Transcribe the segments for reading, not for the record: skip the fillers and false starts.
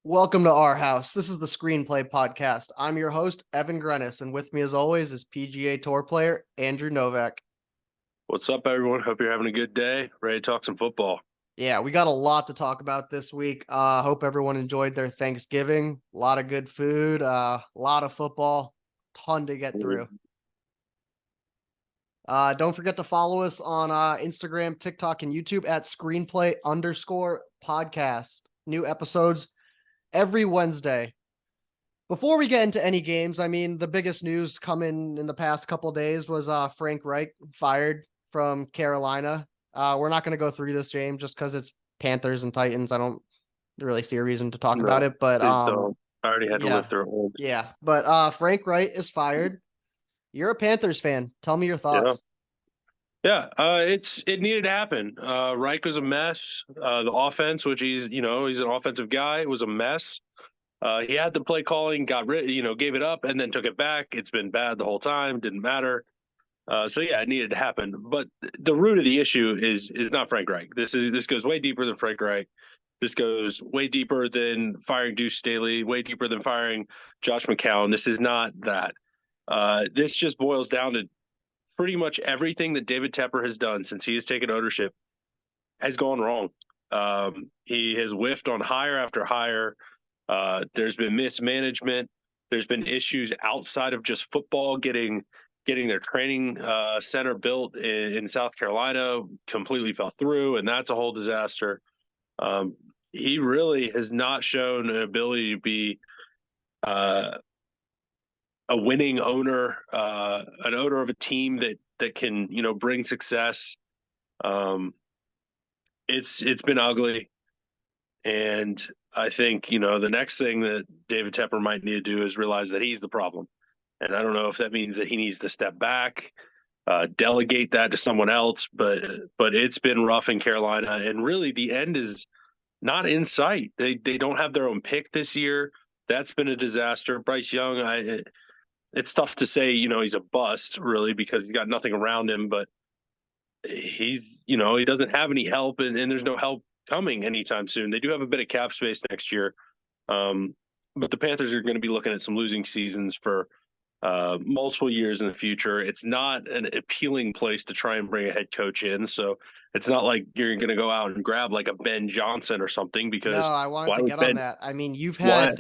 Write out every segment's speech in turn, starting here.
Welcome to our house. This is the Screenplay Podcast. I'm your host, Evan Grenis, and with me as always is PGA Tour player Andrew Novak. What's up, everyone? Hope you're having a good day. Ready to talk some football. Yeah, we got a lot to talk about this week. Hope everyone enjoyed their Thanksgiving. A lot of good food, a lot of football, ton to get through. Don't forget to follow us on Instagram, TikTok, and YouTube at Screenplay_podcast. New episodes every Wednesday. Before we get into any games, I mean, the biggest news coming in the past couple days was Frank Reich fired from Carolina. We're not going to go through this game just because it's Panthers and Titans. I don't really see a reason to talk about No, it, but please don't. I already had to yeah, live through it. yeah. But Frank Reich is fired. You're a Panthers fan. Tell me your Yeah, thoughts. yeah. It needed to happen. Reich was a mess. The offense, which he's an offensive guy, was a mess. He had the play calling, gave it up, and then took it back. It's been bad the whole time. Didn't matter. So yeah, it needed to happen. But the root of the issue is not Frank Reich. This goes way deeper than Frank Reich. This goes way deeper than firing Deuce Staley, way deeper than firing Josh McCown. This is not that. This just boils down to pretty much everything that David Tepper has done since he has taken ownership has gone wrong. He has whiffed on hire after hire. There's been mismanagement. There's been issues outside of just football getting their training center built in South Carolina completely fell through, and that's a whole disaster. He really has not shown an ability to be a winning owner, an owner of a team that can bring success. It's been ugly, and I think the next thing that David Tepper might need to do is realize that he's the problem. And I don't know if that means that he needs to step back, delegate that to someone else, but it's been rough in Carolina, and really the end is not in sight. They don't have their own pick this year. That's been a disaster. Bryce Young, it's tough to say, he's a bust really because he's got nothing around him, but he doesn't have any help, and there's no help coming anytime soon. They do have a bit of cap space next year. But the Panthers are going to be looking at some losing seasons for multiple years in the future. It's not an appealing place to try and bring a head coach in. So it's not like you're going to go out and grab like a Ben Johnson or something, No, because I wanted why to would get on Ben? that. I mean, Why?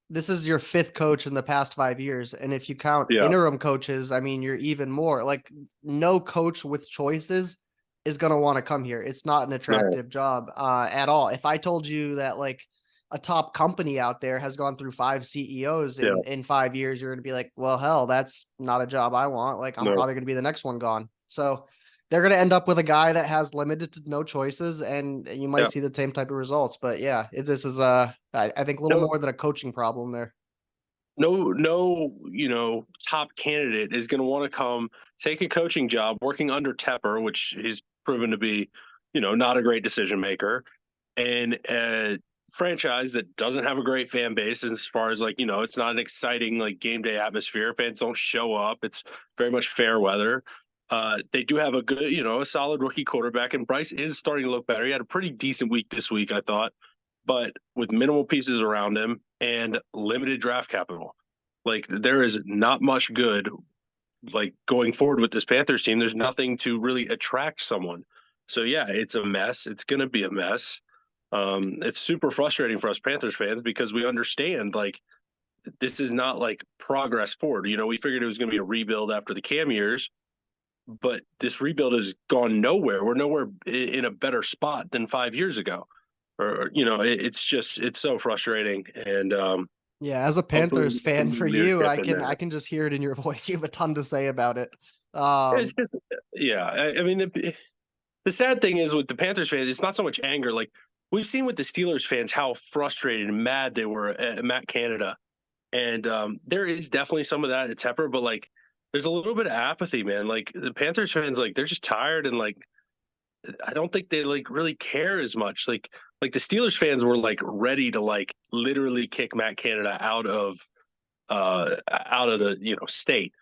this is your fifth coach in the past 5 years. And if you count Yeah, interim coaches, I mean, you're even more. Like, no coach with choices is going to want to come here. It's not an right. attractive job at all. If I told you that, like, a top company out there has gone through 5 CEOs Yeah, in 5 years, you're going to be like, well, hell, that's not a job I want. Like, I'm no. probably going to be the next one gone. So they're going to end up with a guy that has limited to no choices, and you might Yeah. see the same type of results. But yeah, this is I think a little No, more than a coaching problem there. no, top candidate is going to want to come take a coaching job working under Tepper, which he's proven to be, not a great decision maker, and a franchise that doesn't have a great fan base as far as, like, it's not an exciting like game day atmosphere. Fans don't show up. It's very much fair weather. They do have a good, a solid rookie quarterback, and Bryce is starting to look better. He had a pretty decent week this week, I thought, but with minimal pieces around him and limited draft capital. Like, there is not much good like going forward with this Panthers team. There's nothing to really attract someone. So yeah, it's a mess. It's going to be a mess. It's super frustrating for us Panthers fans because we understand, like, this is not like progress forward. We figured it was going to be a rebuild after the Cam years, but this rebuild has gone nowhere. We're nowhere in a better spot than 5 years ago. It's so frustrating. And Yeah, as a hopefully Panthers we get fan some for you, leadership I in can there. I can just hear it in your voice. You have a ton to say about it. It's just, yeah. I mean, the sad thing is with the Panthers fans, it's not so much anger. Like, we've seen with the Steelers fans how frustrated and mad they were at Matt Canada, and there is definitely some of that at Tepper, but like, there's a little bit of apathy, man. Like, the Panthers fans, like, they're just tired, and like, I don't think they like really care as much. Like the Steelers fans were like ready to like literally kick Matt Canada out of the state,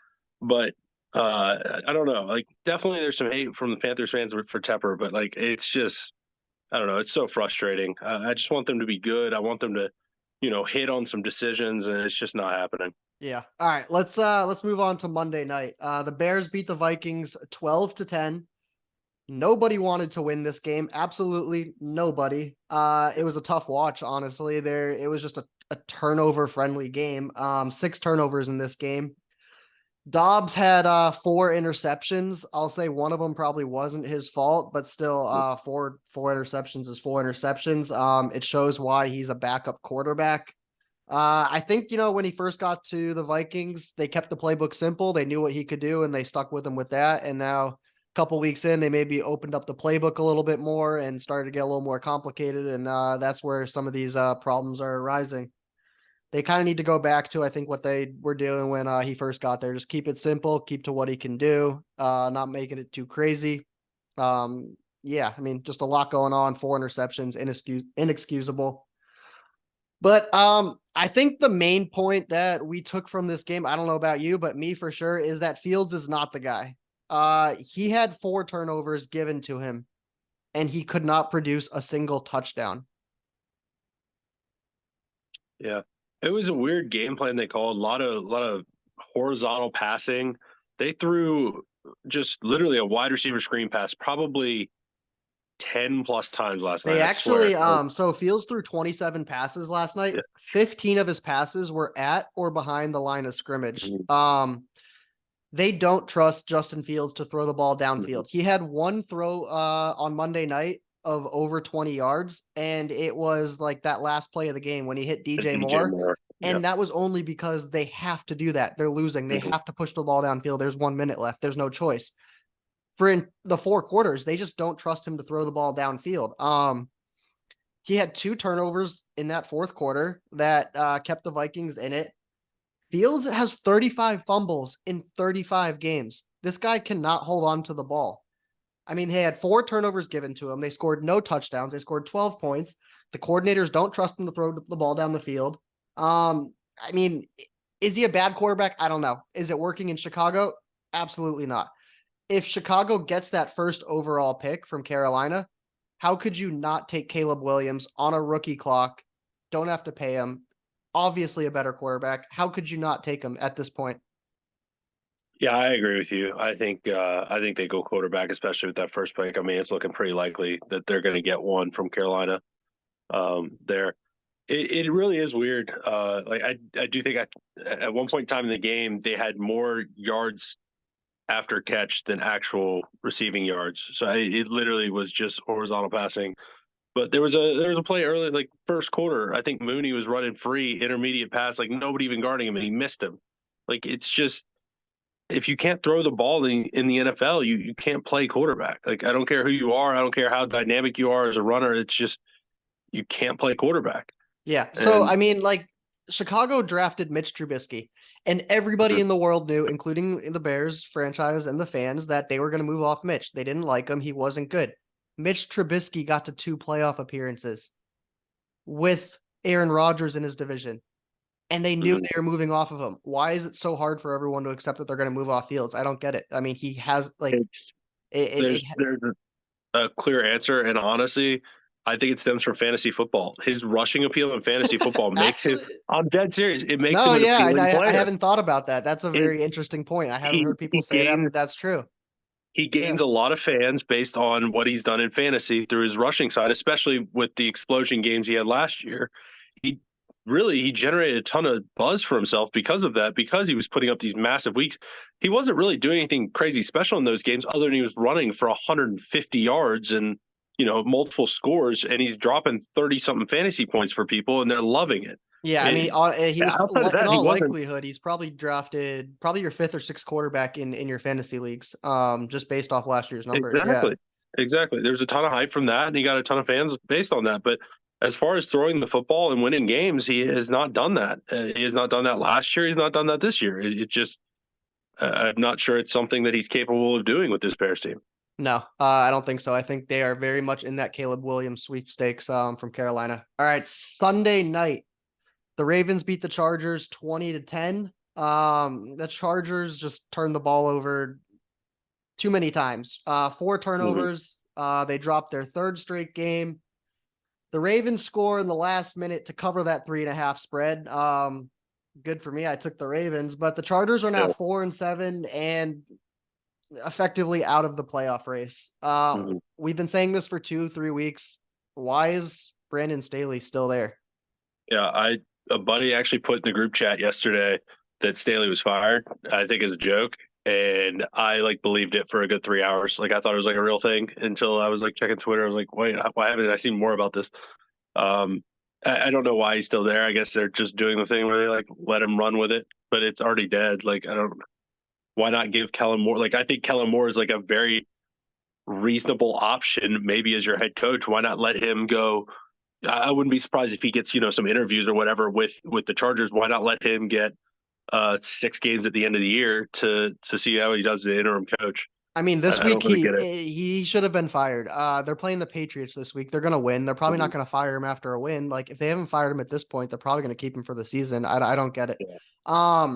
but I don't know. Like, definitely there's some hate from the Panthers fans for Tepper, but like, it's just, I don't know. It's so frustrating. I just want them to be good. I want them to hit on some decisions, and it's just not happening. Yeah. All right. Let's move on to Monday night. The Bears beat the Vikings 12-10. Nobody wanted to win this game. Absolutely nobody. It was a tough watch, honestly. It was just a turnover friendly game. 6 turnovers in this game. Dobbs had 4 interceptions. I'll say one of them probably wasn't his fault, but still, four interceptions is 4 interceptions. It shows why he's a backup quarterback. I think, when he first got to the Vikings, they kept the playbook simple. They knew what he could do and they stuck with him with that. And now, a couple weeks in, they maybe opened up the playbook a little bit more and started to get a little more complicated. And that's where some of these problems are arising. They kind of need to go back to, I think, what they were doing when he first got there. Just keep it simple, keep to what he can do, not making it too crazy. Yeah, I mean, just a lot going on. 4 interceptions, inexcusable. But I think the main point that we took from this game, I don't know about you, but me for sure, is that Fields is not the guy. He had 4 turnovers given to him, and he could not produce a single touchdown. Yeah, it was a weird game plan they called. A lot of horizontal passing. They threw just literally a wide receiver screen pass, probably 10 plus times last They night. I swear. actually, so Fields threw 27 passes last night. Yeah. 15 of his passes were at or behind the line of scrimmage. Mhm. They don't trust Justin Fields to throw the ball downfield. Mhm. He had one throw on Monday night of over 20 yards, and it was like that last play of the game when he hit DJ Moore. Yeah. And that was only because they have to do that. They're losing. They Mhm. have to push the ball downfield. There's 1 minute left. There's no choice. For in the 4 quarters, they just don't trust him to throw the ball downfield. He had 2 turnovers in that fourth quarter that kept the Vikings in it. Fields has 35 fumbles in 35 games. This guy cannot hold on to the ball. I mean, he had 4 turnovers given to him. They scored no touchdowns. They scored 12 points. The coordinators don't trust him to throw the ball down the field. I mean, is he a bad quarterback? I don't know. Is it working in Chicago? Absolutely not. If Chicago gets that first overall pick from Carolina, how could you not take Caleb Williams on a rookie clock? Don't have to pay him. Obviously a better quarterback. How could you not take him at this point? Yeah, I agree with you. I think they go quarterback, especially with that first pick. I mean, it's looking pretty likely that they're going to get one from Carolina. There, it really is weird. Like I do think at one point in time in the game they had more yards after catch than actual receiving yards. So it literally was just horizontal passing. But there was a play early, like first quarter. I think Mooney was running free, intermediate pass, like nobody even guarding him, and he missed him. Like it's just if you can't throw the ball in the NFL, you can't play quarterback. Like I don't care who you are, I don't care how dynamic you are as a runner. It's just you can't play quarterback. Yeah. So, And I mean, like, Chicago drafted Mitch Trubisky, and everybody in the world knew, including the Bears franchise and the fans, that they were going to move off Mitch. They didn't like him. He wasn't good. Mitch Trubisky got to 2 playoff appearances with Aaron Rodgers in his division, and they knew they were moving off of him. Why is it so hard for everyone to accept that they're going to move off Fields? I don't get it. I mean, he has, like, it's, it there's a clear answer, and honestly, I think it stems from fantasy football. His rushing appeal in fantasy football makes him. actually. I'm dead serious. It makes No, him an yeah, and appealing I player. haven't thought about that. That's a It, very interesting point. I haven't he heard people he say that, gains but that's true. he Yeah. gains a lot of fans based on what he's done in fantasy through his rushing side, especially with the explosion games he had last year. He he generated a ton of buzz for himself because of that, because he was putting up these massive weeks. He wasn't really doing anything crazy special in those games other than he was running for 150 yards and multiple scores, and he's dropping 30 something fantasy points for people and they're loving it. Yeah, I mean, he was Outside of in that, he all wasn't. likelihood, he's probably drafted your 5th or 6th quarterback in your fantasy leagues, just based off last year's numbers. Yeah. Exactly. There's a ton of hype from that, and he got a ton of fans based on that. But as far as throwing the football and winning games, he has not done that. He has not done that last year. He's not done that this year. It just, I'm not sure it's something that he's capable of doing with this Bears team. No, I don't think so. I think they are very much in that Caleb Williams sweepstakes from Carolina. All right, Sunday night, the Ravens beat the Chargers 20-10. The Chargers just turned the ball over too many times. 4 Mhm. turnovers. They dropped their 3rd straight game. The Ravens score in the last minute to cover that 3.5 spread. Good for me. I took the Ravens, but the Chargers are now 4-7 and effectively out of the playoff race. We've been saying this for 2-3 weeks. Why is Brandon Staley still there? Yeah, a buddy actually put in the group chat yesterday that Staley was fired, I think as a joke. And I like believed it for a good 3 hours. Like I thought it was like a real thing until I was like checking Twitter. I was like, wait, why haven't I seen more about this? I don't know why he's still there. I guess they're just doing the thing where they like let him run with it, but it's already dead. Like why not give Kellen Moore? Like I think Kellen Moore is like a very reasonable option, maybe as your head coach. Why not let him go? I wouldn't be surprised if he gets, some interviews or whatever with the Chargers. Why not let him get 6 games at the end of the year to see how he does as an interim coach? I mean, this I week don't really get it. he should have been fired. They're playing the Patriots this week. They're gonna win. They're probably not gonna fire him after a win. Like if they haven't fired him at this point, they're probably gonna keep him for the season. I don't get it. Yeah.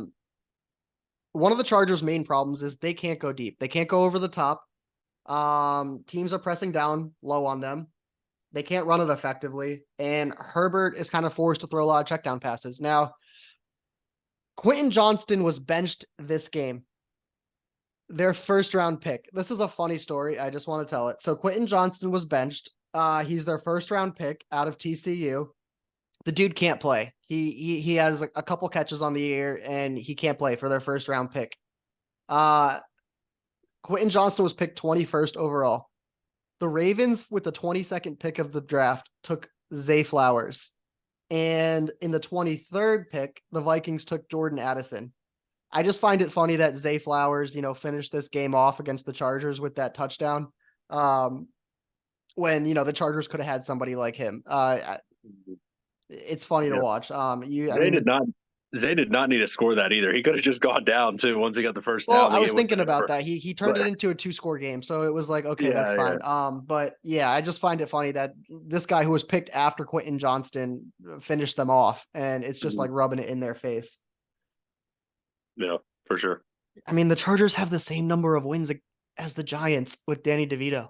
One of the Chargers' main problems is they can't go deep. They can't go over the top. Teams are pressing down low on them. They can't run it effectively, and Herbert is kind of forced to throw a lot of check down passes. Now, Quentin Johnston was benched this game. Their first round pick. This is a funny story. I just want to tell it. So Quentin Johnston was benched. He's their first round pick out of TCU. The dude can't play. He has a couple catches on the year and he can't play for their first round pick. Quentin Johnston was picked 21st overall. The Ravens, with the 22nd pick of the draft, took Zay Flowers. And in the 23rd pick, the Vikings took Jordan Addison. I just find it funny that Zay Flowers, finished this game off against the Chargers with that touchdown. When, the Chargers could have had somebody like him. It's funny to watch. Zay did not need to score that either. He could have just gone down too once he got the first down. Well, I was thinking about that. He turned it into a 2-score game, so it was like, okay, that's fine. Yeah. But yeah, I just find it funny that this guy who was picked after Quentin Johnston finished them off, and it's just like rubbing it in their face. Yeah, for sure. I mean, the Chargers have the same number of wins as the Giants with Danny DeVito.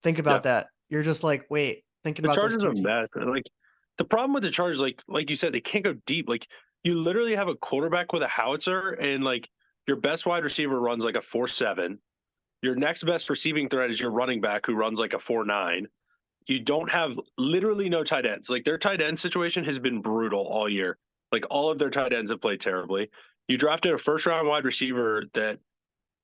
Think about that. You're just like, wait, thinking about the Chargers are a mess. Like the problem with the Chargers, like you said, they can't go deep. Like you literally have a quarterback with a howitzer, and like your best wide receiver runs like a 4.7. Your next best receiving threat is your running back who runs like a 4.9. You don't have literally no tight ends. Like their tight end situation has been brutal all year. Like all of their tight ends have played terribly. You drafted a first round wide receiver that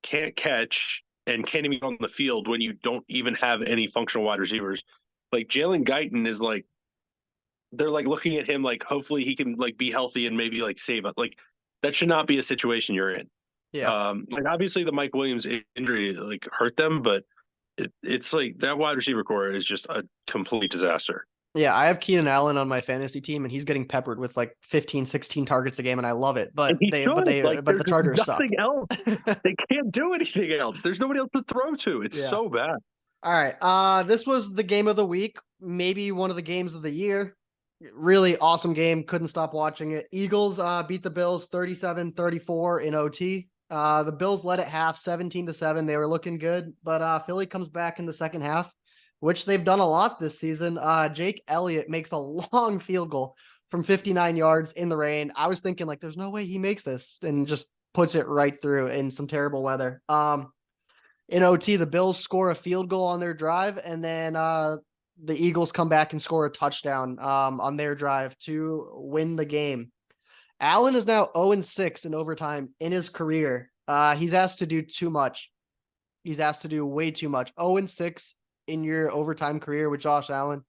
can't catch and can't even get on the field when you don't even have any functional wide receivers. Like Jalen Guyton is like, they're like looking at him like hopefully he can like be healthy and maybe like save it. Like that should not be a situation you're in. Yeah. Like obviously the Mike Williams injury like hurt them, but it's like that wide receiver core is just a complete disaster. Yeah, I have Keenan Allen on my fantasy team, and he's getting peppered with like 15, 16 targets a game, and I love it. But the Chargers suck. Nothing else. They can't do anything else. There's nobody else to throw to. It's so bad. All right. This was the game of the week, maybe one of the games of the year. Really awesome game. Couldn't stop watching it. Eagles beat the Bills 37-34 in OT. The Bills led at half 17-7. They were looking good, but Philly comes back in the second half, which they've done a lot this season. Jake Elliott makes a long field goal from 59 yards in the rain. I was thinking like, there's no way he makes this, and just puts it right through in some terrible weather. In OT, the Bills score a field goal on their drive, and then the Eagles come back and score a touchdown on their drive to win the game. Allen is now 0-6 in overtime in his career. He's asked to do too much. He's asked to do way too much. 0-6 in your overtime career with Josh Allen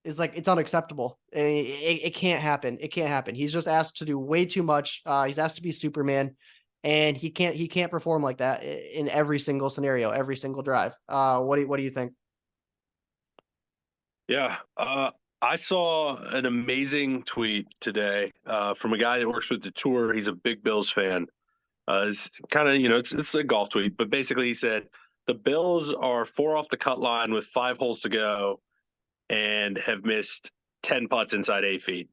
is like, it's unacceptable. It can't happen. It can't happen. He's just asked to do way too much. He's asked to be Superman, and he can't perform like that in every single scenario, every single drive. What do you think? Yeah. I saw an amazing tweet today from a guy that works with the tour. He's a big Bills fan. It's kind of, it's a golf tweet, but basically he said the Bills are 4 off the cut line with 5 holes to go and have missed 10 putts inside 8 feet.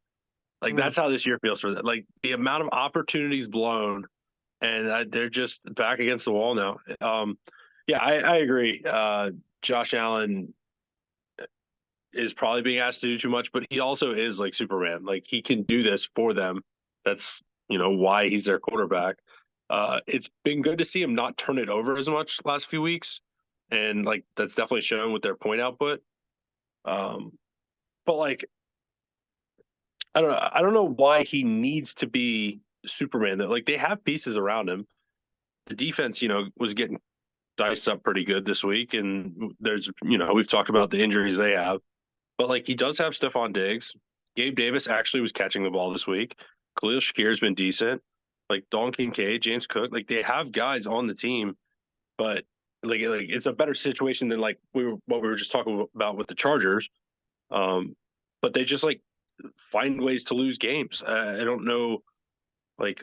Like that's how this year feels for them. Like the amount of opportunities blown, and they're just back against the wall now. Yeah, I agree. Josh Allen, is probably being asked to do too much, but he also is like Superman. Like he can do this for them. That's why he's their quarterback. It's been good to see him not turn it over as much last few weeks, and like that's definitely shown with their point output. But like I don't know. I don't know why he needs to be Superman. That like they have pieces around him. The defense, was getting diced up pretty good this week, and there's we've talked about the injuries they have, but like he does have Stephon Diggs. Gabe Davis actually was catching the ball this week. Khalil Shakir's been decent. Like Don Kincaid, James Cook, like they have guys on the team, but like it's a better situation than like what we were just talking about with the Chargers. But they just like find ways to lose games. I don't know, like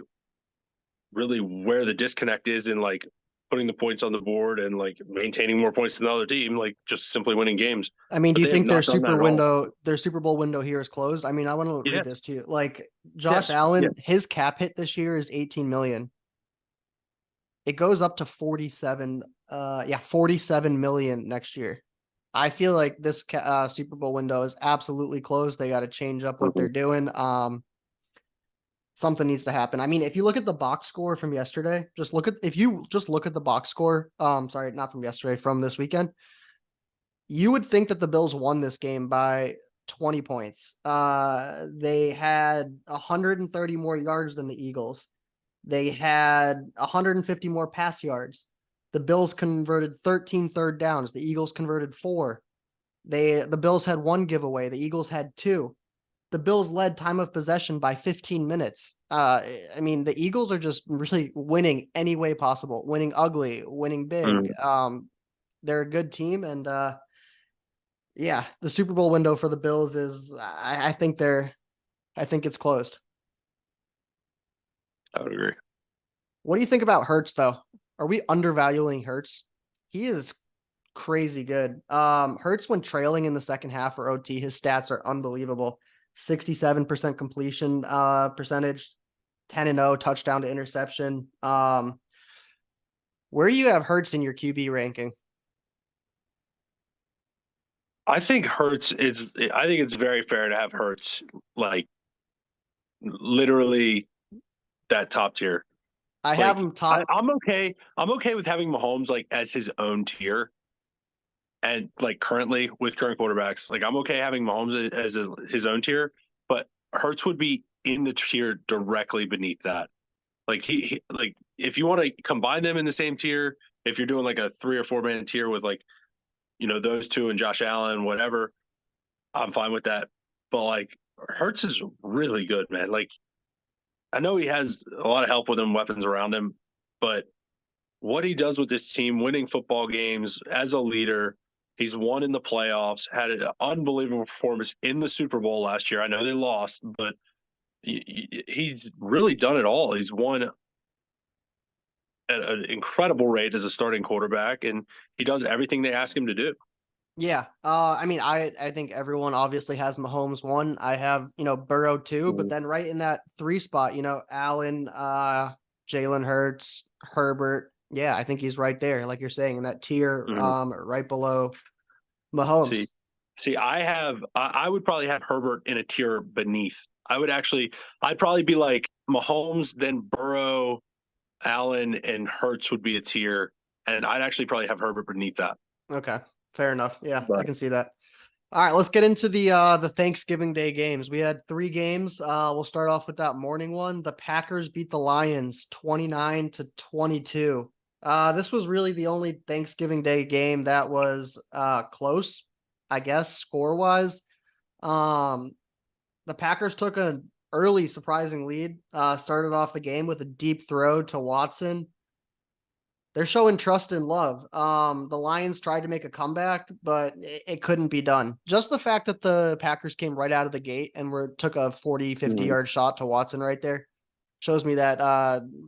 really where the disconnect is in like putting the points on the board and like maintaining more points than the other team, like just simply winning games. I mean, do But you they have think not done that at all. their Super Bowl window here is closed? I mean, I want to read this Yes. to you. Like Josh Yes. Yeah. Allen, his cap hit this year is 18 million. It goes up to 47 47 million next year. I feel like this Super Bowl window is absolutely closed. They got to change up what they're Mhm. doing. Something needs to happen. I mean, if you look at the box score from yesterday, if you just look at the box score, sorry, not from yesterday, from this weekend, you would think that the Bills won this game by 20 points. They had 130 more yards than the Eagles. They had 150 more pass yards. The Bills converted 13 third downs. The Eagles converted 4. The Bills had 1 giveaway. The Eagles had 2. The Bills led time of possession by 15 minutes. I mean, the Eagles are just really winning any way possible, winning ugly, winning big. Mhm. They're a good team, and yeah, the Super Bowl window for the Bills is, I think it's closed. I would agree. What do you think about Hurts though? Are we undervaluing Hurts? He is crazy good. Hurts when trailing in the second half for OT, his stats are unbelievable. 67% completion percentage, 10-0 touchdown to interception. Where do you have Hurts in your QB ranking? I think Hurts is. I think it's very fair to have Hurts like literally that top tier. I have Like him top. I'm okay. I'm okay with having Mahomes like as his own tier, and like currently with current quarterbacks, like I'm okay having Mahomes as his own tier, but Hurts would be in the tier directly beneath that. Like he like if you want to combine them in the same tier, if you're doing like a 3 or 4 man tier with like those two and Josh Allen, whatever, I'm fine with that. But like Hurts is really good, man. Like I know he has a lot of help with him, weapons around him, but what he does with this team, winning football games as a leader, he's won in the playoffs, had an unbelievable performance in the Super Bowl last year. I know they lost, but he's really done it all. He's won at an incredible rate as a starting quarterback, and he does everything they ask him to do. Yeah. I mean, I think everyone obviously has Mahomes 1. I have, Burrow 2, but Mhm. then right in that 3 spot, Allen, Jalen Hurts, Herbert. Yeah, I think he's right there, like you're saying, in that tier, Mhm. right below Mahomes. See, see, I would probably have Herbert in a tier beneath. I'd probably be like Mahomes, then Burrow, Allen, and Hurts would be a tier, and I'd actually probably have Herbert beneath that. Okay, fair enough. Yeah, I But can see that. All right, let's get into the Thanksgiving Day games. We had 3 games. We'll start off with that morning one. The Packers beat the Lions 29-22. This was really the only Thanksgiving Day game that was close, I guess, score-wise. Um, the Packers took an early surprising lead. Started off the game with a deep throw to Watson. They're showing trust and love. The Lions tried to make a comeback, but it couldn't be done. Just the fact that the Packers came right out of the gate and took a 40, 50 mhm. yard shot to Watson right there shows me that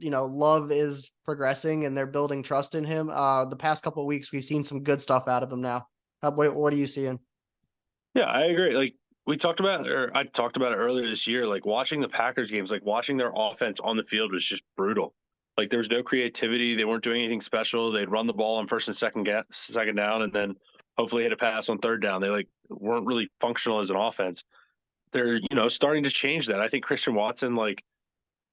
Love is progressing and they're building trust in him. The past couple of weeks we've seen some good stuff out of him now. What are you seeing? Yeah, I agree. Like we talked about, or I talked about it earlier this year. Like watching the Packers games, like watching their offense on the field was just brutal. Like there was no creativity. They weren't doing anything special. They'd run the ball on first and second down, and then hopefully hit a pass on third down. They like weren't really functional as an offense. They're, starting to change that. I think Christian Watson, like,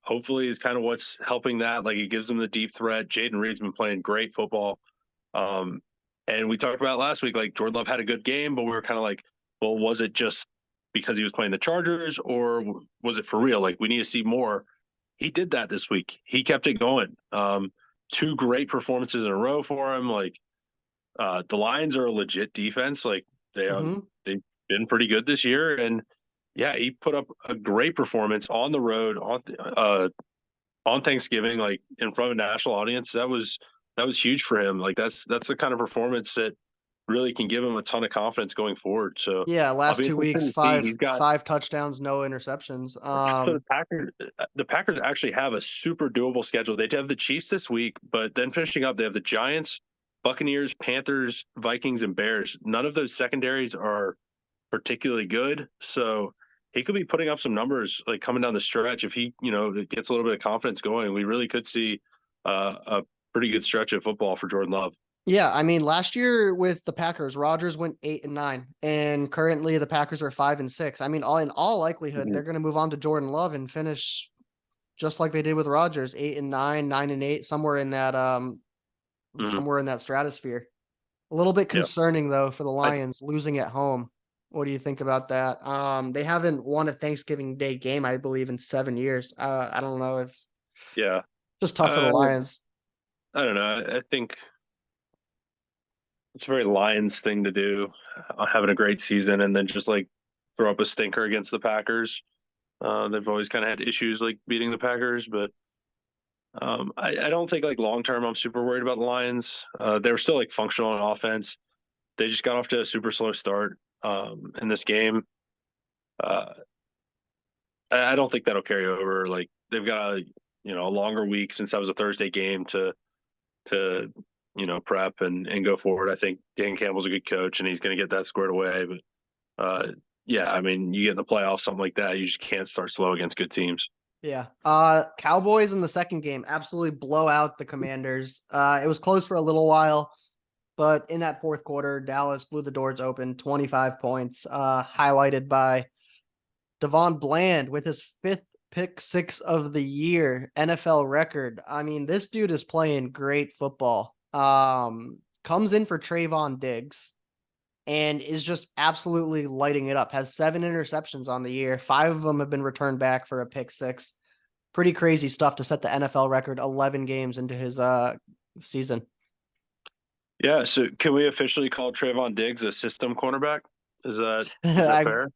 hopefully is kind of what's helping that. Like, it gives them the deep threat. Jaden Reed's been playing great football. And we talked about last week, like, Jordan Love had a good game, but we were kind of like, well, was it just because he was playing the Chargers, or was it for real? Like, we need to see more. He did that this week. He kept it going. Two great performances in a row for him. Like, the Lions are a legit defense. Like, they've been pretty good this year, and yeah, he put up a great performance on the road on Thanksgiving, like in front of a national audience. That was huge for him. Like, that's the kind of performance that really can give him a ton of confidence going forward. So Yeah, I'll last be 2 weeks, interested to see. He's got five touchdowns, no interceptions. so the Packers actually have a super doable schedule. They have the Chiefs this week, but then finishing up, they have the Giants, Buccaneers, Panthers, Vikings, and Bears. None of those secondaries are particularly good. So he could be putting up some numbers like coming down the stretch. If he, gets a little bit of confidence going, we really could see a pretty good stretch of football for Jordan Love. Yeah, I mean, last year with the Packers, Rodgers went 8-9, and currently the Packers are 5-6. I mean, in all likelihood, Mhm. they're going to move on to Jordan Love and finish just like they did with Rodgers, 8-9, 9-8, Mhm. somewhere in that stratosphere. A little bit Yeah. concerning though for the I, Lions losing at home. What do you think about that? They haven't won a Thanksgiving Day game, I believe, in 7 years. I don't know if yeah. just tough for the Uh, Lions. I don't know. I think it's a very Lions thing to do, having a great season and then just like throw up a stinker against the Packers. They've always kind of had issues like beating the Packers, but I don't think like long term I'm super worried about the Lions. They were still like functional on offense. They just got off to a super slow start in this game. Uh, I don't think that'll carry over. Like, they've got a longer week since that was a Thursday game to prep and go forward. I think Dan Campbell's a good coach and he's going to get that squared away. But yeah, I mean, you get in the playoffs, something like that, you just can't start slow against good teams. Yeah. Cowboys in the second game absolutely blow out the Commanders. It was close for a little while, but in that fourth quarter, Dallas blew the doors open, 25 points, highlighted by Devon Bland with his fifth pick six of the year, NFL record. I mean, this dude is playing great football. Comes in for Trayvon Diggs and is just absolutely lighting it up. Has 7 interceptions on the year. 5 of them have been returned back for a pick six. Pretty crazy stuff to set the NFL record 11 games into his season. Yeah, so can we officially call Trayvon Diggs a system cornerback? Is that I fair?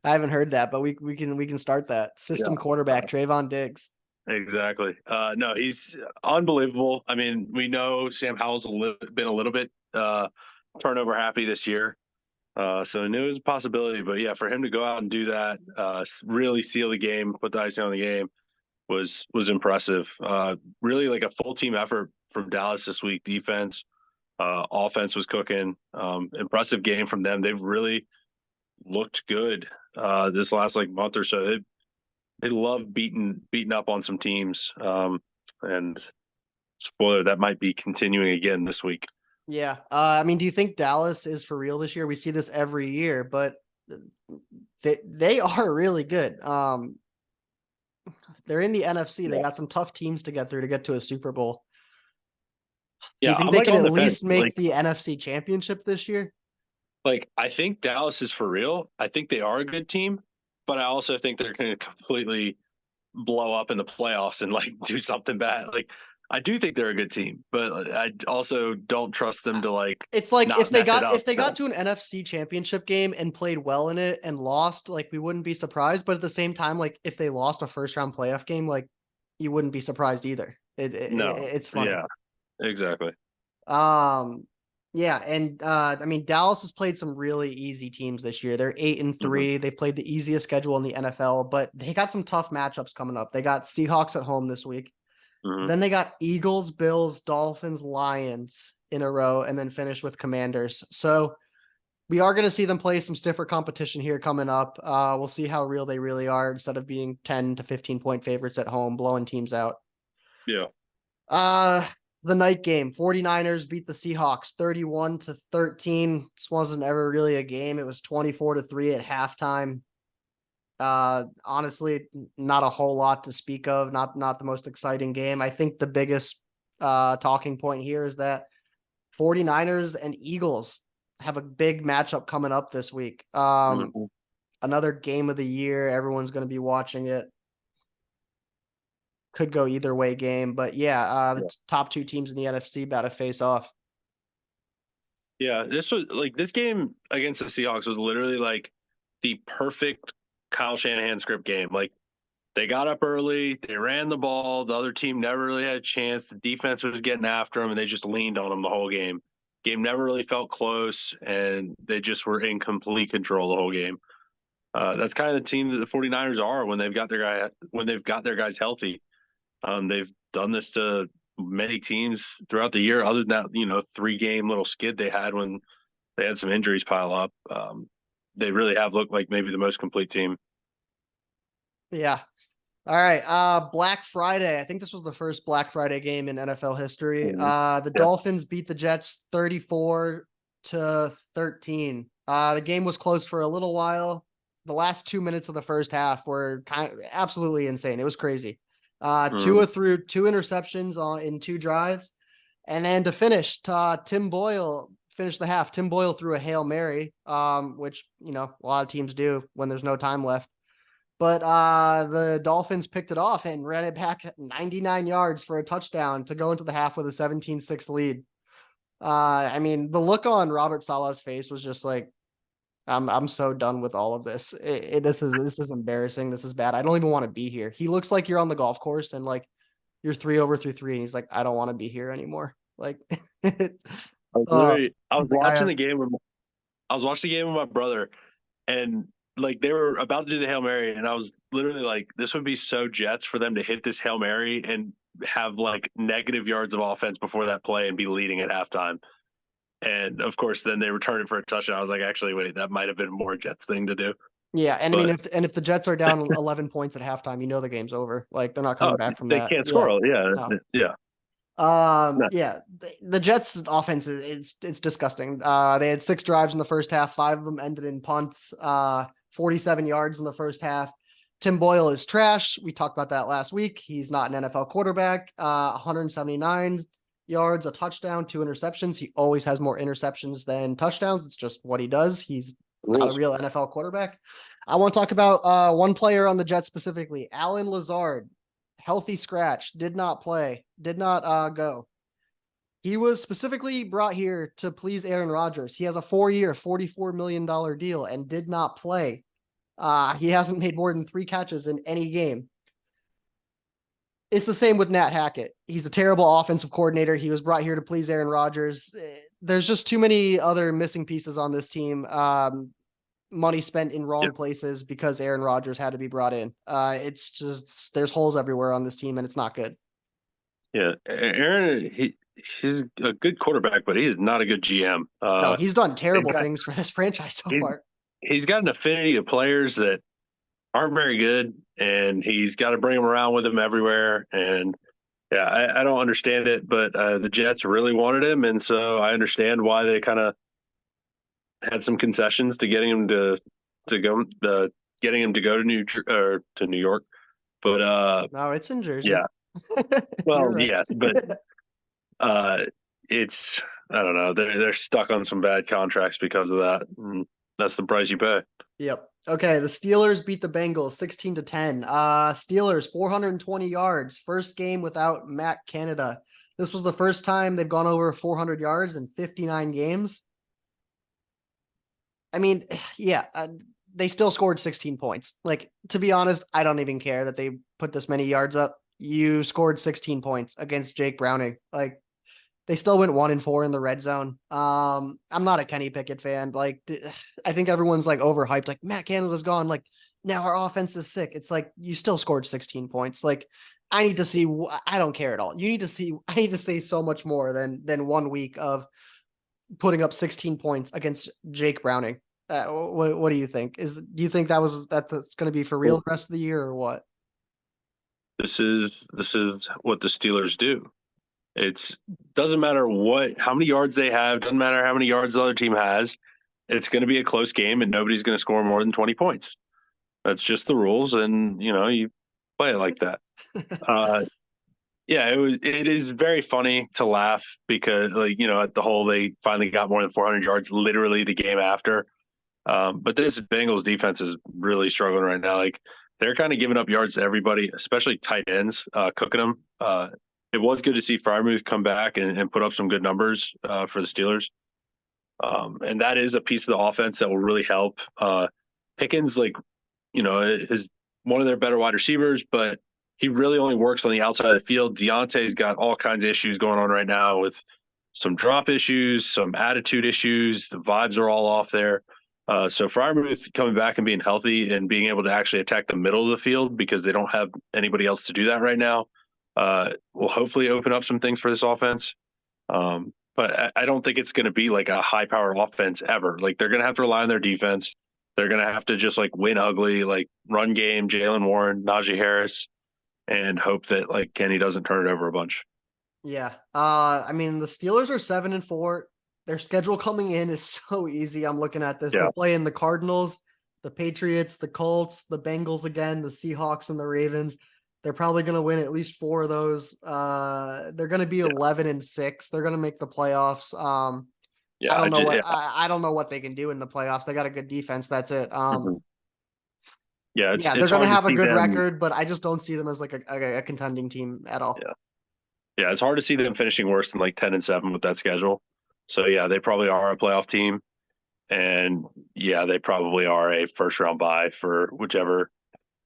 I haven't heard that, but we can start that. System Yeah, quarterback Trayvon Diggs. exactly. No, he's unbelievable. I mean, we know Sam Howell's been a little bit turnover happy this year. So I knew it was a possibility, but yeah, for him to go out and do that, really seal the game, put the icing on the game, was impressive. Really like a full team effort from Dallas this week. Defense, offense was cooking. Impressive game from them. They've really looked good this last like month or so. They love beating up on some teams. And spoiler, that might be continuing again this week. Yeah. I mean, do you think Dallas is for real this year? We see this every year, but they are really good. They're in the NFC. They Yeah. got some tough teams to get through to get to a Super Bowl. Do you Yeah, think I'm they like can on at the fence. least make the NFC Championship this year? Like, I think Dallas is for real. I think they are a good team, but I also think they're going to completely blow up in the playoffs and like do something bad. Like, I do think they're a good team, but I also don't trust them to like It's like not mess it up. if they got to an NFC Championship game and played well in it and lost, like we wouldn't be surprised. But at the same time, like if they lost a first round playoff game, like you wouldn't be surprised either. No, It's funny. yeah, exactly. Um, yeah, and I mean Dallas has played some really easy teams this year. They're 8 and Hmm. 3. They've played the easiest schedule in the NFL, but they got some tough matchups coming up. They got Seahawks at home this week. Hmm. Then they got Eagles, Bills, Dolphins, Lions in a row, and then finish with Commanders. So we are going to see them play some stiffer competition here coming up. We'll see how real they really are instead of being 10 to 15 point favorites at home, blowing teams out. Yeah. Uh, The night game, 49ers beat the Seahawks 31-13. This wasn't ever really a game. It was 24-3 at halftime. Honestly, not a whole lot to speak of. Not the most exciting game. I think the biggest talking point here is that 49ers and Eagles have a big matchup coming up this week. Another game of the year. Everyone's going to be watching it. Could go either way game, but the top two teams in the NFC about to face off. Yeah, this game against the Seahawks was literally like the perfect Kyle Shanahan script game. Like, they got up early, they ran the ball, the other team never really had a chance. The defense was getting after them, and they just leaned on them the whole game. Game never really felt close, and they just were in complete control the whole game. That's kind of the team that the 49ers are when they've got their guys healthy. They've done this to many teams throughout the year, other than that, 3-game little skid they had when they had some injuries pile up. They really have looked like maybe the most complete team. Yeah. All right. Black Friday. I think this was the first Black Friday game in NFL history. The Dolphins beat the Jets 34-13. The game was close for a little while. The last 2 minutes of the first half were absolutely insane. It was crazy. Tua threw 2 interceptions in 2 drives. And then to finish, Tim Boyle finished the half. Tim Boyle threw a Hail Mary, which, a lot of teams do when there's no time left. But the Dolphins picked it off and ran it back 99 yards for a touchdown to go into the half with a 17-6 lead. The look on Robert Saleh's face was just like, I'm so done with all of this. This is embarrassing. This is bad. I don't even want to be here. He looks like you're on the golf course and like you're 3 over through 3, and he's like, I don't want to be here anymore. Like, I was watching the game with my brother, and like they were about to do the Hail Mary, and I was literally like, this would be so Jets for them to hit this Hail Mary and have like negative yards of offense before that play and be leading at halftime. And of course, then they returned it for a touchdown. I was like, actually, wait, that might have been more Jets thing to do. Yeah, and but, if the Jets are down 11 points at halftime, the game's over. Like, they're not coming back from that. They can't score. Yeah, no. Yeah. The Jets' offense it's disgusting. They had 6 drives in the first half. 5 of them ended in punts. 47 yards in the first half. Tim Boyle is trash. We talked about that last week. He's not an NFL quarterback. 179 yards, a touchdown, 2 interceptions. He always has more interceptions than touchdowns. It's just what he does. He's not a real NFL quarterback. I want to talk about one player on the Jets specifically, Allen Lazard. Healthy scratch, did not play, did not go. He was specifically brought here to please Aaron Rodgers. He has a 4-year, $44 million deal and did not play. He hasn't made more than 3 catches in any game. It's the same with Nat Hackett. He's a terrible offensive coordinator. He was brought here to please Aaron Rodgers. There's just too many other missing pieces on this team. Money spent in wrong places because Aaron Rodgers had to be brought in. It's just, there's holes everywhere on this team, and it's not good. Yeah, Aaron, he's a good quarterback, but he is not a good GM. No, he's done terrible things for this franchise so far. He's got an affinity of players that aren't very good, and he's got to bring them around with him everywhere. And yeah, I don't understand it, but the Jets really wanted him, and so I understand why they kind of had some concessions to getting him to go to New York. But no, it's in Jersey. Yeah. Well, right. Yes, but it's, I don't know. They're stuck on some bad contracts because of that. And that's the price you pay. Yep. Okay, the Steelers beat the Bengals 16-10. Steelers 420 yards. First game without Matt Canada. This was the first time they've gone over 400 yards in 59 games. They still scored 16 points. Like, to be honest, I don't even care that they put this many yards up. You scored 16 points against Jake Browning. Like, they still went 1-4 in the red zone. I'm not a Kenny Pickett fan. Like, I think everyone's like overhyped. Like, Matt Canada's gone. Like, now our offense is sick. It's like, you still scored 16 points. Like, I need to see. I don't care at all. I need to see so much more than 1 week of putting up 16 points against Jake Browning. What do you think? Do you think that's going to be for real the rest of the year, or what? This is what the Steelers do. It's doesn't matter how many yards they have, doesn't matter how many yards the other team has. It's going to be a close game, and nobody's going to score more than 20 points. That's just the rules, and you play it like that. Yeah, it is very funny to laugh because at the whole they finally got more than 400 yards literally the game after. But this Bengals defense is really struggling right now. Like they're kind of giving up yards to everybody, especially tight ends, cooking them. It was good to see Freiermuth come back and put up some good numbers for the Steelers. And that is a piece of the offense that will really help. Pickens, is one of their better wide receivers, but he really only works on the outside of the field. Deontay's got all kinds of issues going on right now with some drop issues, some attitude issues. The vibes are all off there. So Freiermuth coming back and being healthy and being able to actually attack the middle of the field because they don't have anybody else to do that right now will hopefully open up some things for this offense. But I don't think it's going to be like a high-powered offense ever. Like they're going to have to rely on their defense. They're going to have to just like win ugly, like run game, Jalen Warren, Najee Harris, and hope that like Kenny doesn't turn it over a bunch. Yeah. I mean, the Steelers are 7-4. Their schedule coming in is so easy. I'm looking at this. Yeah. They're playing the Cardinals, the Patriots, the Colts, the Bengals again, the Seahawks, and the Ravens. They're probably going to win at least 4 of those. They're going to be 11-6. They're going to make the playoffs. Yeah, I don't know what they can do in the playoffs. They got a good defense. That's it. Yeah, they're going to have a good record, but I just don't see them as like a contending team at all. Yeah, it's hard to see them finishing worse than like 10-7 with that schedule. So yeah, they probably are a playoff team, and yeah, they probably are a first round bye for whichever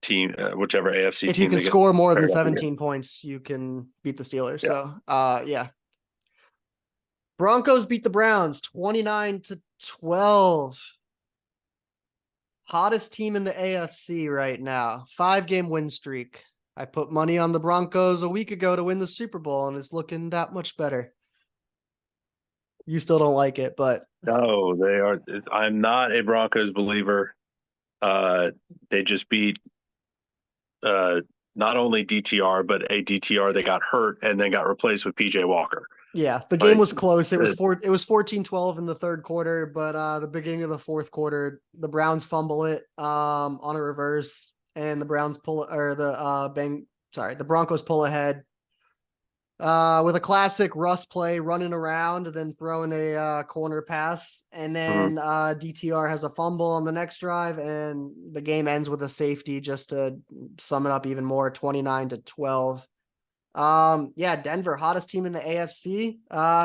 team, whichever AFC team. If you can score more than 17 points, you can beat the Steelers. Yeah. So yeah. Broncos beat the Browns 29-12. Hottest team in the AFC right now. 5-game win streak. I put money on the Broncos a week ago to win the Super Bowl, and it's looking that much better. You still don't like it, but no, they are. I'm not a Broncos believer. They just beat not only DTR, but a DTR that got hurt and then got replaced with PJ Walker. Yeah, the game was close. It was 14-12 in the third quarter, but the beginning of the fourth quarter, the Browns fumble it on a reverse, and the Browns the Broncos pull ahead with a classic Russ play, running around and then throwing a corner pass, and then DTR has a fumble on the next drive, and the game ends with a safety. Just to sum it up even more, 29-12. Denver, hottest team in the AFC.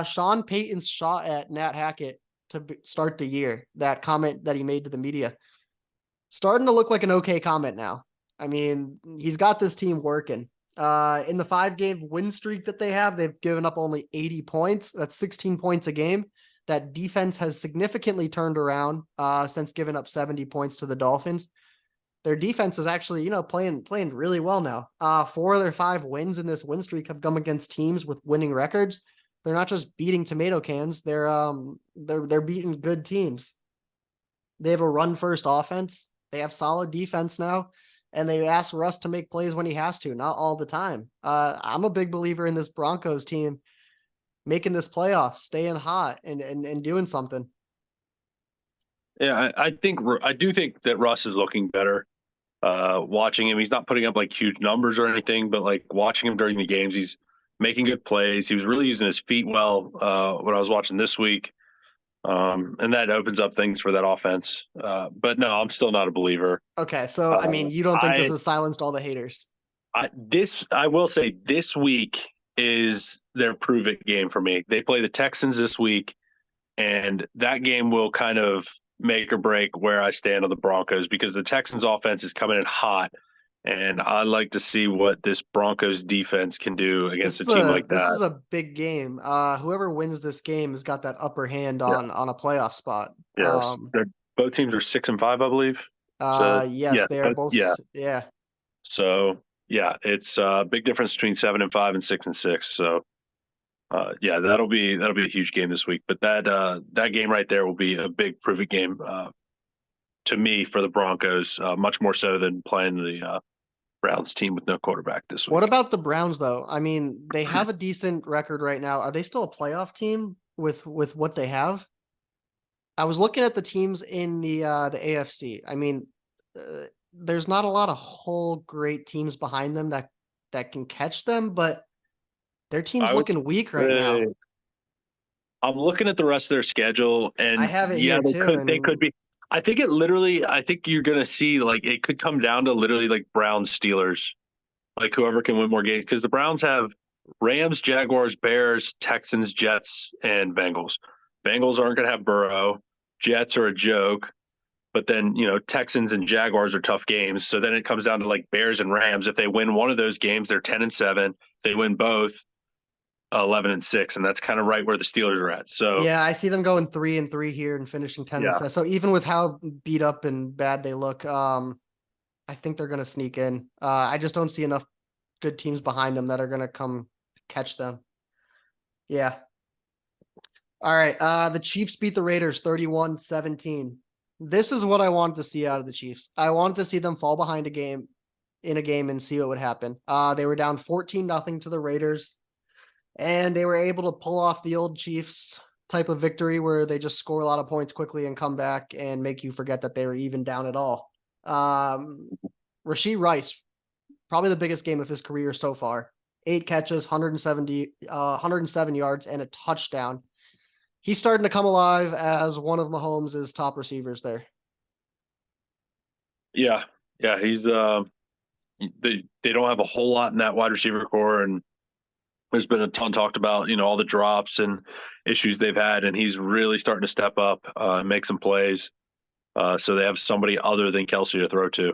Sean Payton's shot at Nat Hackett to start the year. That comment that he made to the media, starting to look like an okay comment now. I mean, he's got this team working. In the 5-game win streak that they have, they've given up only 80 points. That's 16 points a game. That defense has significantly turned around since giving up 70 points to the Dolphins. Their defense is actually, playing really well now. 4 of their 5 wins in this win streak have come against teams with winning records. They're not just beating tomato cans. They're beating good teams. They have a run-first offense. They have solid defense now, and they ask Russ to make plays when he has to, not all the time. I'm a big believer in this Broncos team making this playoff, staying hot, and doing something. Yeah, I do think that Russ is looking better. Watching him, he's not putting up like huge numbers or anything, but like watching him during the games, he's making good plays. He was really using his feet well when I was watching this week, and that opens up things for that offense. But no, I'm still not a believer. Okay, so I mean, you don't think this has silenced all the haters? I will say this week is their prove it game for me. They play the Texans this week, and that game will kind of make or break where I stand on the Broncos because the Texans offense is coming in hot, and I like to see what this Broncos defense can do against a team like that. This is a big game. Whoever wins this game has got that upper hand on a playoff spot. Yes, both teams are 6-5, I believe. Yes, they are both. Yeah. So yeah, it's a big difference between 7-5 and 6-6. So that'll be a huge game this week. But that game right there will be a big prove-it game to me for the Broncos, much more so than playing Browns team with no quarterback this What week. about the Browns though? I mean, they have a decent record right now. Are they still a playoff team with what they have? I was looking at the teams in the AFC. I mean, there's not a lot of whole great teams behind them that can catch them, but their team's I would looking weak right now. say I'm looking at the rest of their schedule, I and have it yeah, here too, they could and be. I think you're gonna see like it could come down to literally like Browns Steelers, like whoever can win more games because the Browns have Rams, Jaguars, Bears, Texans, Jets, and Bengals. Bengals aren't gonna have Burrow. Jets are a joke, but then Texans and Jaguars are tough games. So then it comes down to like Bears and Rams. If they win one of those games, they're 10-7. They win both, 11-6, and that's kind of right where the Steelers are at. So yeah, I see them going 3-3 here and finishing 10 and yeah, 7. So even with how beat up and bad they look, I think they're gonna sneak in. I just don't see enough good teams behind them that are gonna come catch them. Yeah. All right. The Chiefs beat the Raiders 31-17. This is what I wanted to see out of the Chiefs. I wanted to see them fall behind in a game and see what would happen. They were down 14-0 to the Raiders, and they were able to pull off the old Chiefs type of victory where they just score a lot of points quickly and come back and make you forget that they were even down at all. Rashee Rice, probably the biggest game of his career so far. 8 catches, 107 yards, and a touchdown. He's starting to come alive as one of Mahomes' top receivers there. yeah, yeah. He's they don't have a whole lot in that wide receiver core, and there's been a ton talked about all the drops and issues they've had, and he's really starting to step up, and make some plays. So they have somebody other than Kelsey to throw to.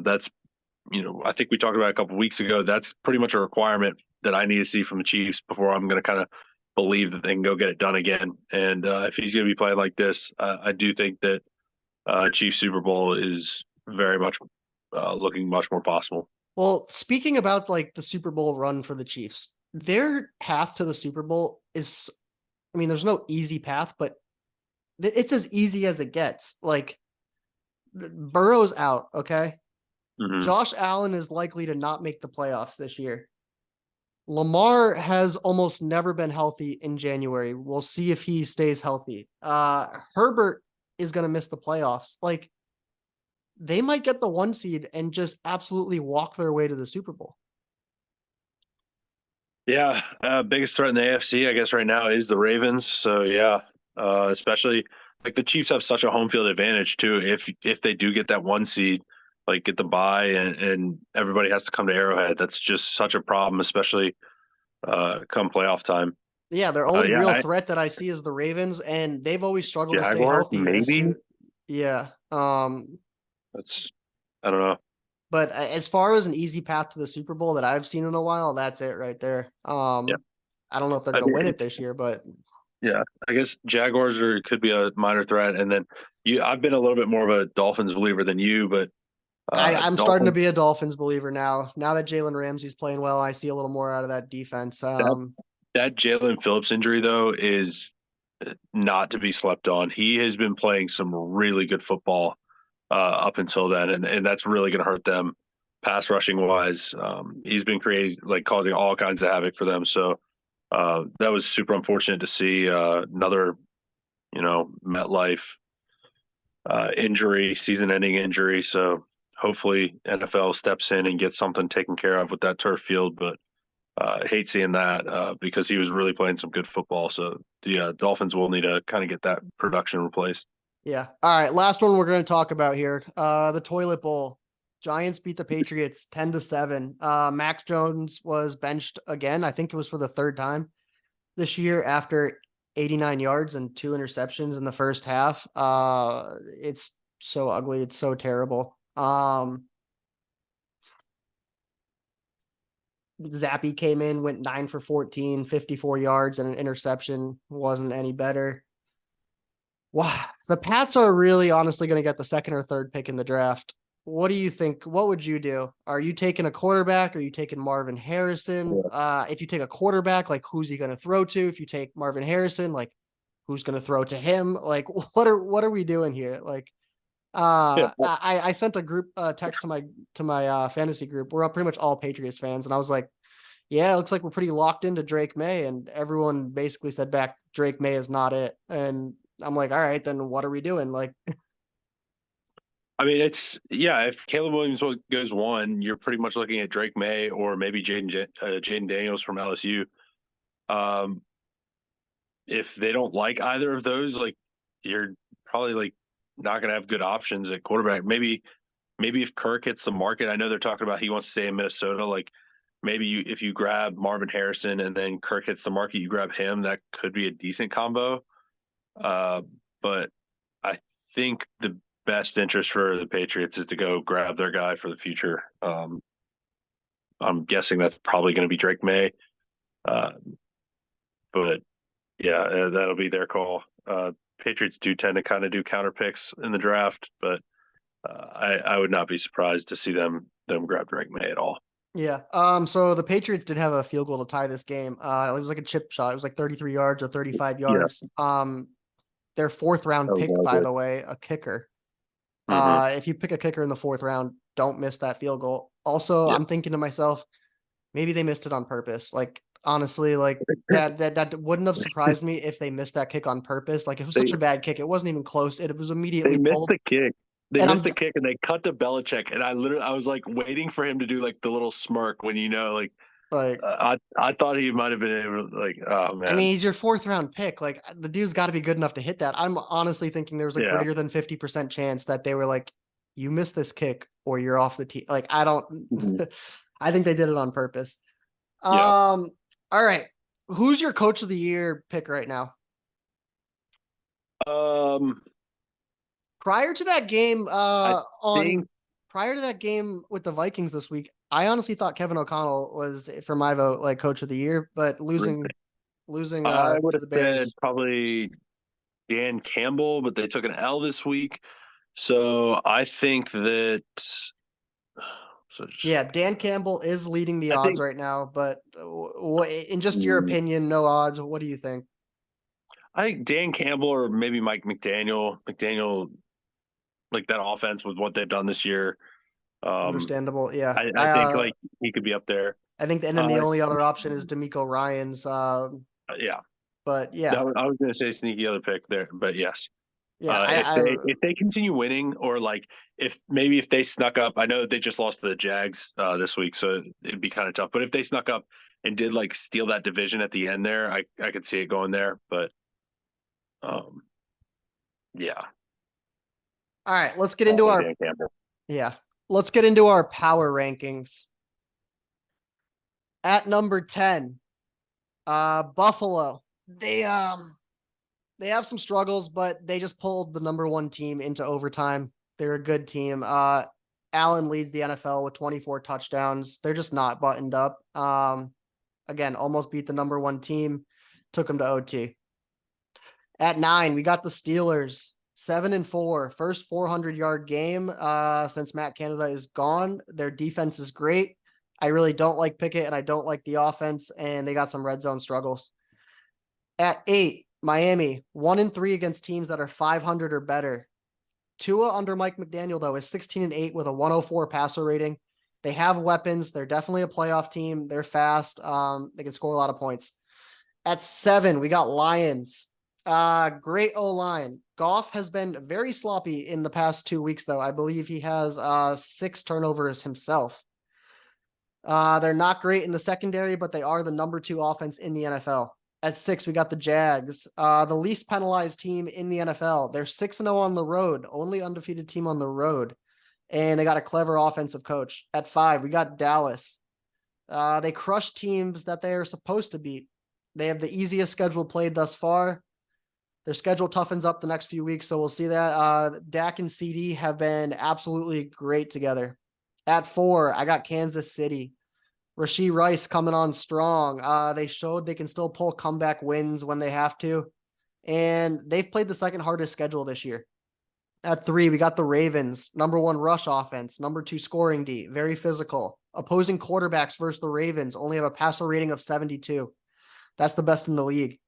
That's I think we talked about it a couple of weeks ago. That's pretty much a requirement that I need to see from the Chiefs before I'm going to kind of believe that they can go get it done again. And if he's going to be playing like this, I do think that Chiefs Super Bowl is very much looking much more possible. Well, speaking about like the Super Bowl run for the Chiefs, their path to the Super Bowl is, I mean, there's no easy path, but it's as easy as it gets. Like Burrow's out, okay? Mm-hmm. Josh Allen is likely to not make the playoffs this year. Lamar has almost never been healthy in January. We'll see if he stays healthy. Herbert is going to miss the playoffs. Like they might get the 1 seed and just absolutely walk their way to the Super Bowl. Yeah, biggest threat in the AFC, I guess, right now is the Ravens. So yeah, especially like the Chiefs have such a home field advantage too. If they do get that 1 seed, like get the bye, and everybody has to come to Arrowhead, that's just such a problem, especially come playoff time. Yeah, their only Yeah, real threat that I see is the Ravens, and they've always struggled to stay Jaguars healthy as maybe. soon. Yeah. That's I don't know. But as far as an easy path to the Super Bowl that I've seen in a while, that's it right there. Yeah, I don't know if they're I gonna mean win it it's this year, but yeah. I guess Jaguars could be a minor threat, and then I've been a little bit more of a Dolphins believer than you, but I'm starting to Dolphins be a Dolphins believer now. Now that Jalen Ramsey's playing well, I see a little more out of that defense. that that Jalen Phillips injury though is not to be slept on. He has been playing some really good football up until then, and that's really going to hurt them pass rushing wise. He's been creating like causing all kinds of havoc for them. So that was super unfortunate to see another MetLife injury, season-ending injury. So hopefully NFL steps in and gets something taken care of with that turf field, but. I hate seeing that because he was really playing some good football. So the Dolphins will need to kind of get that production replaced. Yeah. All right. Last one we're going to talk about here. The toilet bowl. Giants beat the Patriots 10-7. Max Jones was benched again. I think it was for the 3rd time this year after 89 yards and 2 interceptions in the first half. It's so ugly. It's so terrible. Zappy came in, went 9 for 14, 54 yards and an interception. Wasn't any better. Wow. The Pats are really honestly going to get the 2nd or 3rd pick in the draft. What do you think? What would you do? Are you taking a quarterback? Are you taking Marvin Harrison? If you take a quarterback, like who's he going to throw to? If you take Marvin Harrison, like who's going to throw to him? Like what are we doing here? Like Yeah. I sent a group text to my fantasy group. We're all pretty much all Patriots fans, and I was like, yeah, it looks like we're pretty locked into Drake May, and everyone basically said back Drake May is not it. And I'm like, all right, then what are we doing? Like, I mean, if Caleb Williams goes one, you're pretty much looking at Drake May or maybe Jaden Daniels from LSU. Um, if they don't like either of those, like you're probably like not going to have good options at quarterback. Maybe if Kirk hits the market, I know they're talking about he wants to stay in Minnesota. Like maybe if you grab Marvin Harrison and then Kirk hits the market, you grab him. That could be a decent combo. Uh, but I think the best interest for the Patriots is to go grab their guy for the future. I'm guessing that's probably going to be Drake May. Uh, but yeah, that'll be their call. Patriots do tend to kind of do counter picks in the draft, but I would not be surprised to see them grab Drake May at all. yeah. So the Patriots did have a field goal to tie this game. It was like a chip shot. It was like 33 yards or 35 Yeah, yards. Their fourth round that was pick, all by good. the way, a kicker. Mm-hmm. If you pick a kicker in the fourth round, don't miss that field goal. Also, Yeah, I'm thinking to myself, maybe they missed it on purpose. Like honestly, like that wouldn't have surprised me if they missed that kick on purpose. Like it was such they a bad kick. It wasn't even close. It was they immediately missed pulled. the kick. They And missed the kick and they cut to Belichick, and I was like waiting for him to do like the little smirk when like like, I thought he might have been able to, like, oh I man, mean, he's your fourth round pick. Like the dude's got to be good enough to hit that. I'm honestly thinking there was a yeah. greater than 50% chance that they were like, you missed this kick or you're off the team. Like I don't, Mhm. I think they did it on purpose. Yeah. All right. Who's your coach of the year pick right now? Um, Prior to that game, I on think prior to that game with the Vikings this week, I honestly thought Kevin O'Connell was for my vote like coach of the year, but losing I would to have the said Bears. probably Dan Campbell, but they took an L this week. So I think that so just Yeah, Dan Campbell is leading the I odds think right now, but in just your mm, opinion, no odds. What do you think? I think Dan Campbell or maybe Mike McDaniel. McDaniel, like that offense with what they've done this year. Um, Understandable. Yeah, I think like he could be up there. I think, and then Uh, the only other option is D'Amico Ryan's. yeah, But yeah, I was going to say sneaky other pick there, but yes. yeah, If they continue winning, or like if they snuck up, I know that they just lost to the Jags this week, so it'd be kind of tough. But if they snuck up and did like steal that division at the end there, I could see it going there. But um, yeah, all right. Let's get into also our Dan Campbell. yeah. Let's get into our power rankings. At number 10, Buffalo. They have some struggles, but they just pulled the number one team into overtime. They're a good team. Allen leads the NFL with 24 touchdowns. They're just not buttoned up. Again, almost beat the number one team, took them to OT. At 9, we got the Steelers, 7-4, first 400-yard game since Matt Canada is gone. Their defense is great. I really don't like Pickett, and I don't like the offense, and they got some red zone struggles. At 8, Miami, 1-3 against teams that are 500 or better. Tua under Mike McDaniel, though, is 16-8 with a 104 passer rating. They have weapons. They're definitely a playoff team. They're fast. They can score a lot of points. At 7, we got Lions. Great O-line. Goff has been very sloppy in the past 2 weeks, though. I believe he has 6 turnovers himself. They're not great in the secondary, but they are the number 2 offense in the NFL. At 6, we got the Jags, the least penalized team in the NFL. They're 6-0 on the road, only undefeated team on the road. And they got a clever offensive coach. At 5, we got Dallas. They crush teams that they are supposed to beat. They have the easiest schedule played thus far. Their schedule toughens up the next few weeks, so we'll see that. Dak and CD have been absolutely great together. At 4, I got Kansas City. Rashee Rice coming on strong. They showed they can still pull comeback wins when they have to. And they've played the second hardest schedule this year. At 3, we got the Ravens, number 1 rush offense, number 2 scoring D, very physical. Opposing quarterbacks versus the Ravens only have a passer rating of 72. That's the best in the league.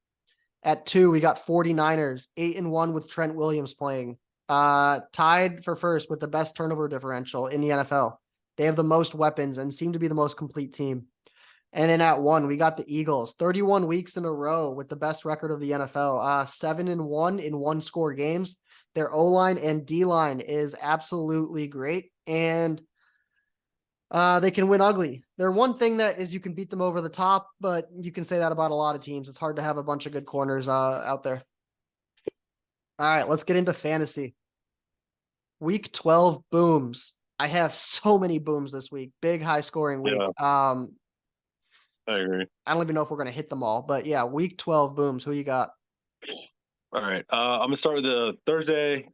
At 2, we got 49ers, 8-1 with Trent Williams playing. tied for first with the best turnover differential in the NFL. They have the most weapons and seem to be the most complete team. And then at 1, we got the Eagles, 31 weeks in a row with the best record of the NFL, 7-1 in one-score games. Their O-line and D-line is absolutely great, and they can win ugly. Their one thing that is you can beat them over the top, but you can say that about a lot of teams. It's hard to have a bunch of good corners out there. All right, let's get into fantasy. Week 12 booms. I have so many booms this week. Big high scoring week. Yeah, I agree. I don't even know if we're gonna hit them all, but yeah, week 12 booms. Who you got? All right. I'm gonna start with the Thursday.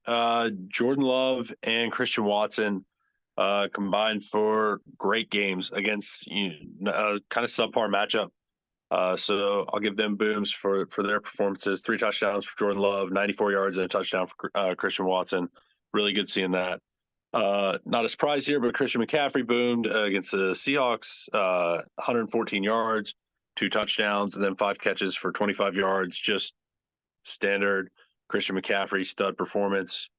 Jordan Love and Christian Watson combined for great games against kind of subpar matchup. So I'll give them booms for their performances. 3 touchdowns for Jordan Love, 94 yards and a touchdown for Christian Watson. Really good seeing that. Not a surprise here, but Christian McCaffrey boomed against the Seahawks, 114 yards, 2 touchdowns, and then 5 catches for 25 yards. Just standard Christian McCaffrey stud performance.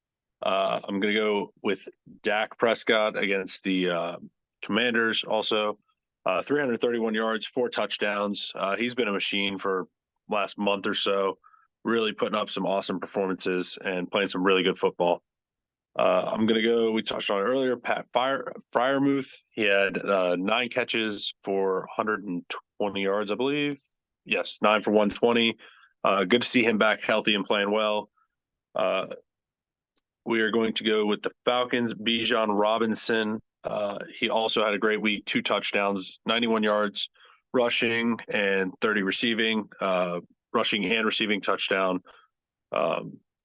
I'm going to go with Dak Prescott against the Commanders also. 331 yards, 4 touchdowns. He's been a machine for last month or so, really putting up some awesome performances and playing some really good football. I'm going to go, we touched on it earlier, Pat Freiermuth. He had 9 catches for 120 yards, I believe. Yes, 9 for 120. Good to see him back healthy and playing well. We are going to go with the Falcons, Bijan Robinson. He also had a great week, 2 touchdowns, 91 yards rushing and 30 receiving, rushing and receiving touchdown.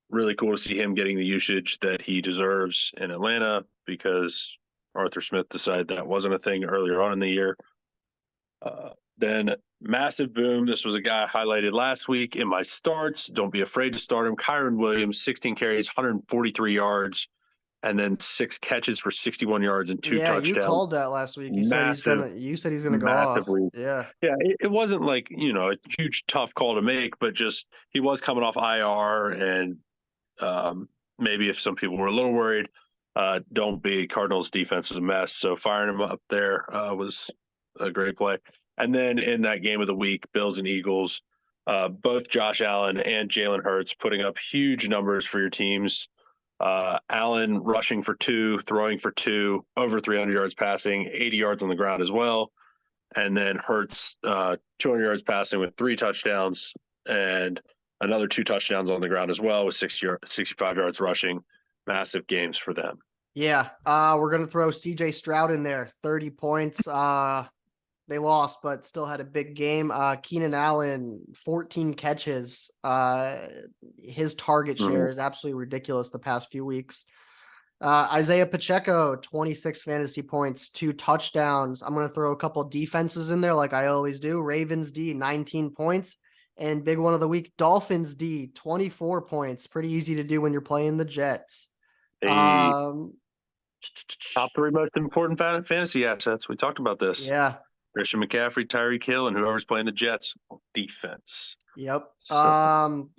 Really cool to see him getting the usage that he deserves in Atlanta because Arthur Smith decided that wasn't a thing earlier on in the year. Then massive boom. This was a guy I highlighted last week in my starts. Don't be afraid to start him. Kyron Williams, 16 carries, 143 yards, and then 6 catches for 61 yards and 2 Yeah, you touchdowns. called that last week. Massive, You said he's gonna go off. massively. Yeah. Yeah, it wasn't like, a huge, tough call to make, but just he was coming off IR and maybe if some people were a little worried, don't be. Cardinals defense is a mess. So firing him up there was a great play. And then in that game of the week, Bills and Eagles, both Josh Allen and Jalen Hurts putting up huge numbers for your teams. Allen rushing for 2, throwing for 2, over 300 yards passing, 80 yards on the ground as well. And then Hurts 200 yards passing with 3 touchdowns and another 2 touchdowns on the ground as well with 65 yards rushing. Massive games for them. Yeah. We're gonna throw CJ Stroud in there, 30 points. They lost, but still had a big game. Keenan Allen, 14 catches. His target share is absolutely ridiculous the past few weeks. Isaiah Pacheco, 26 fantasy points, 2 touchdowns. I'm going to throw a couple defenses in there like I always do. Ravens D, 19 points. And big one of the week, Dolphins D, 24 points. Pretty easy to do when you're playing the Jets. Top 3 most important fantasy assets. We talked about this. Yeah. Christian McCaffrey, Tyreek Hill, and whoever's playing the Jets defense. Yep. So.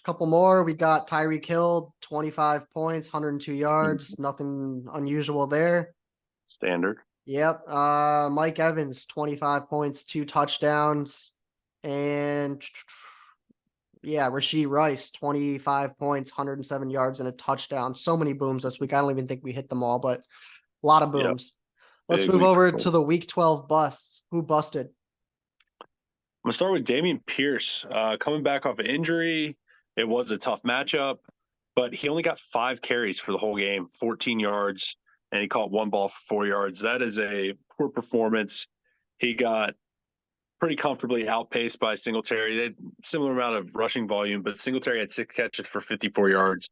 Couple more. We got Tyreek Hill, 25 points, 102 yards. Nothing unusual there. Standard. Yep. Mike Evans, 25 points, 2 touchdowns. And yeah, Rashee Rice, 25 points, 107 yards, and a touchdown. So many booms this week. I don't even think we hit them all, but a lot of booms. Yep. Let's move over to the week 12 busts. Who busted? I'm going to start with Dameon Pierce. Coming back off an injury, it was a tough matchup, but he only got 5 carries for the whole game, 14 yards, and he caught 1 ball for 4 yards. That is a poor performance. He got pretty comfortably outpaced by Singletary. They had similar amount of rushing volume, but Singletary had 6 catches for 54 yards.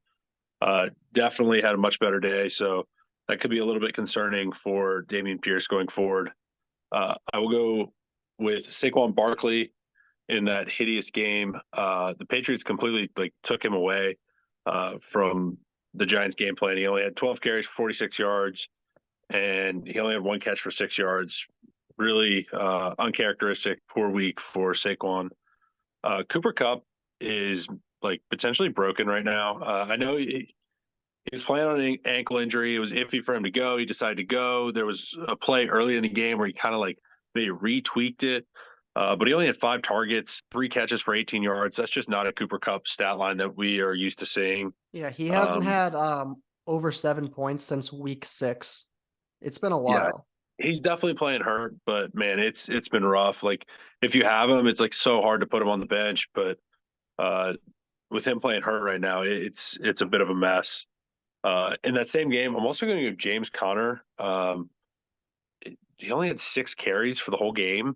Definitely had a much better day, so that could be a little bit concerning for Dameon Pierce going forward. I will go with Saquon Barkley in that hideous game. The Patriots completely took him away from the Giants game plan. He only had 12 carries for 46 yards, and he only had 1 catch for 6 yards. Really uncharacteristic, poor week for Saquon. Cooper Kupp is potentially broken right now. I know He was playing on an ankle injury. It was iffy for him to go. He decided to go. There was a play early in the game where he kind of like maybe retweaked it. But he only had 5 targets, 3 catches for 18 yards. That's just not a Cooper Kupp stat line that we are used to seeing. Yeah, he hasn't Um, had over 7 points since week 6. It's been a yeah, while. he's definitely playing hurt, but man, it's been rough. Like if you have him, it's like so hard to put him on the bench. But uh, with him playing hurt right now, it's a bit of a mess. In that same game, I'm also going to give James Conner. He only had 6 carries for the whole game.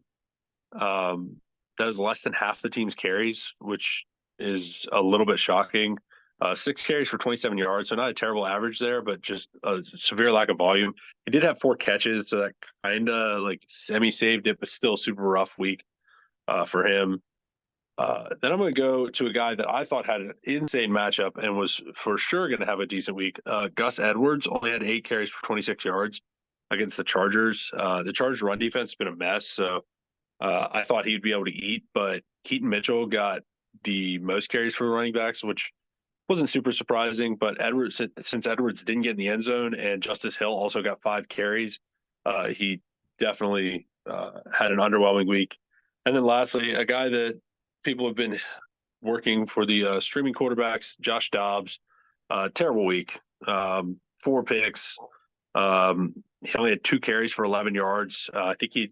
That was less than half the team's carries, which is a little bit shocking. 6 carries for 27 yards, so not a terrible average there, but just a severe lack of volume. He did have 4 catches, so that kind of like semi-saved it, but still super rough week for him. Then I'm going to go to a guy that I thought had an insane matchup and was for sure going to have a decent week. Gus Edwards only had 8 carries for 26 yards against the Chargers. The Chargers' run defense has been a mess, so I thought he'd be able to eat, but Keaton Mitchell got the most carries for the running backs, which wasn't super surprising. But Edwards, since Edwards didn't get in the end zone and Justice Hill also got 5 carries, he definitely had an underwhelming week. And then lastly, a guy that people have been working for the streaming quarterbacks, Josh Dobbs, terrible week, 4 picks. He only had 2 carries for 11 yards. I think he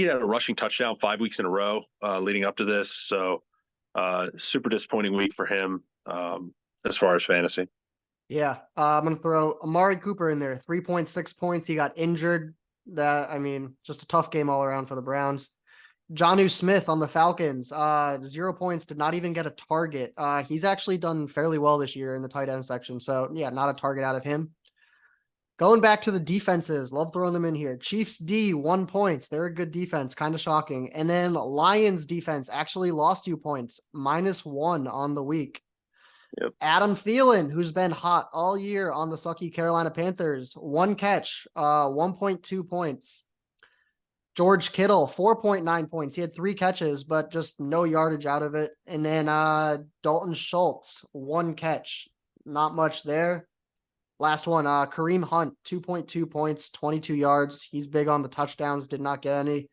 had a rushing touchdown 5 weeks in a row leading up to this. So super disappointing week for him as far as fantasy. Yeah, I'm gonna throw Amari Cooper in there. 3.6 points. He got injured. Just a tough game all around for the Browns. Jonnu Smith on the Falcons. 0 points. Did not even get a target. He's actually done fairly well this year in the tight end section. So yeah, not a target out of him. Going back to the defenses, love throwing them in here. Chiefs D, 1 point. They're a good defense, kind of shocking. And then Lions defense actually lost 2 points, -1 on the week. Yep. Adam Thielen, who's been hot all year on the sucky Carolina Panthers, 1 catch, 1.2 points. George Kittle, 4.9 points. He had 3 catches, but just no yardage out of it. And then Dalton Schultz, 1 catch. Not much there. Last one, Kareem Hunt, 2.2 points, 22 yards. He's big on the touchdowns, did not get any.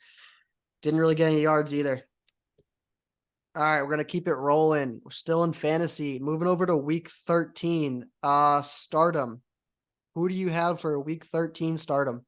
Didn't really get any yards either. All right, we're going to keep it rolling. We're still in fantasy. Moving over to week 13, stardom. Who do you have for week 13 stardom?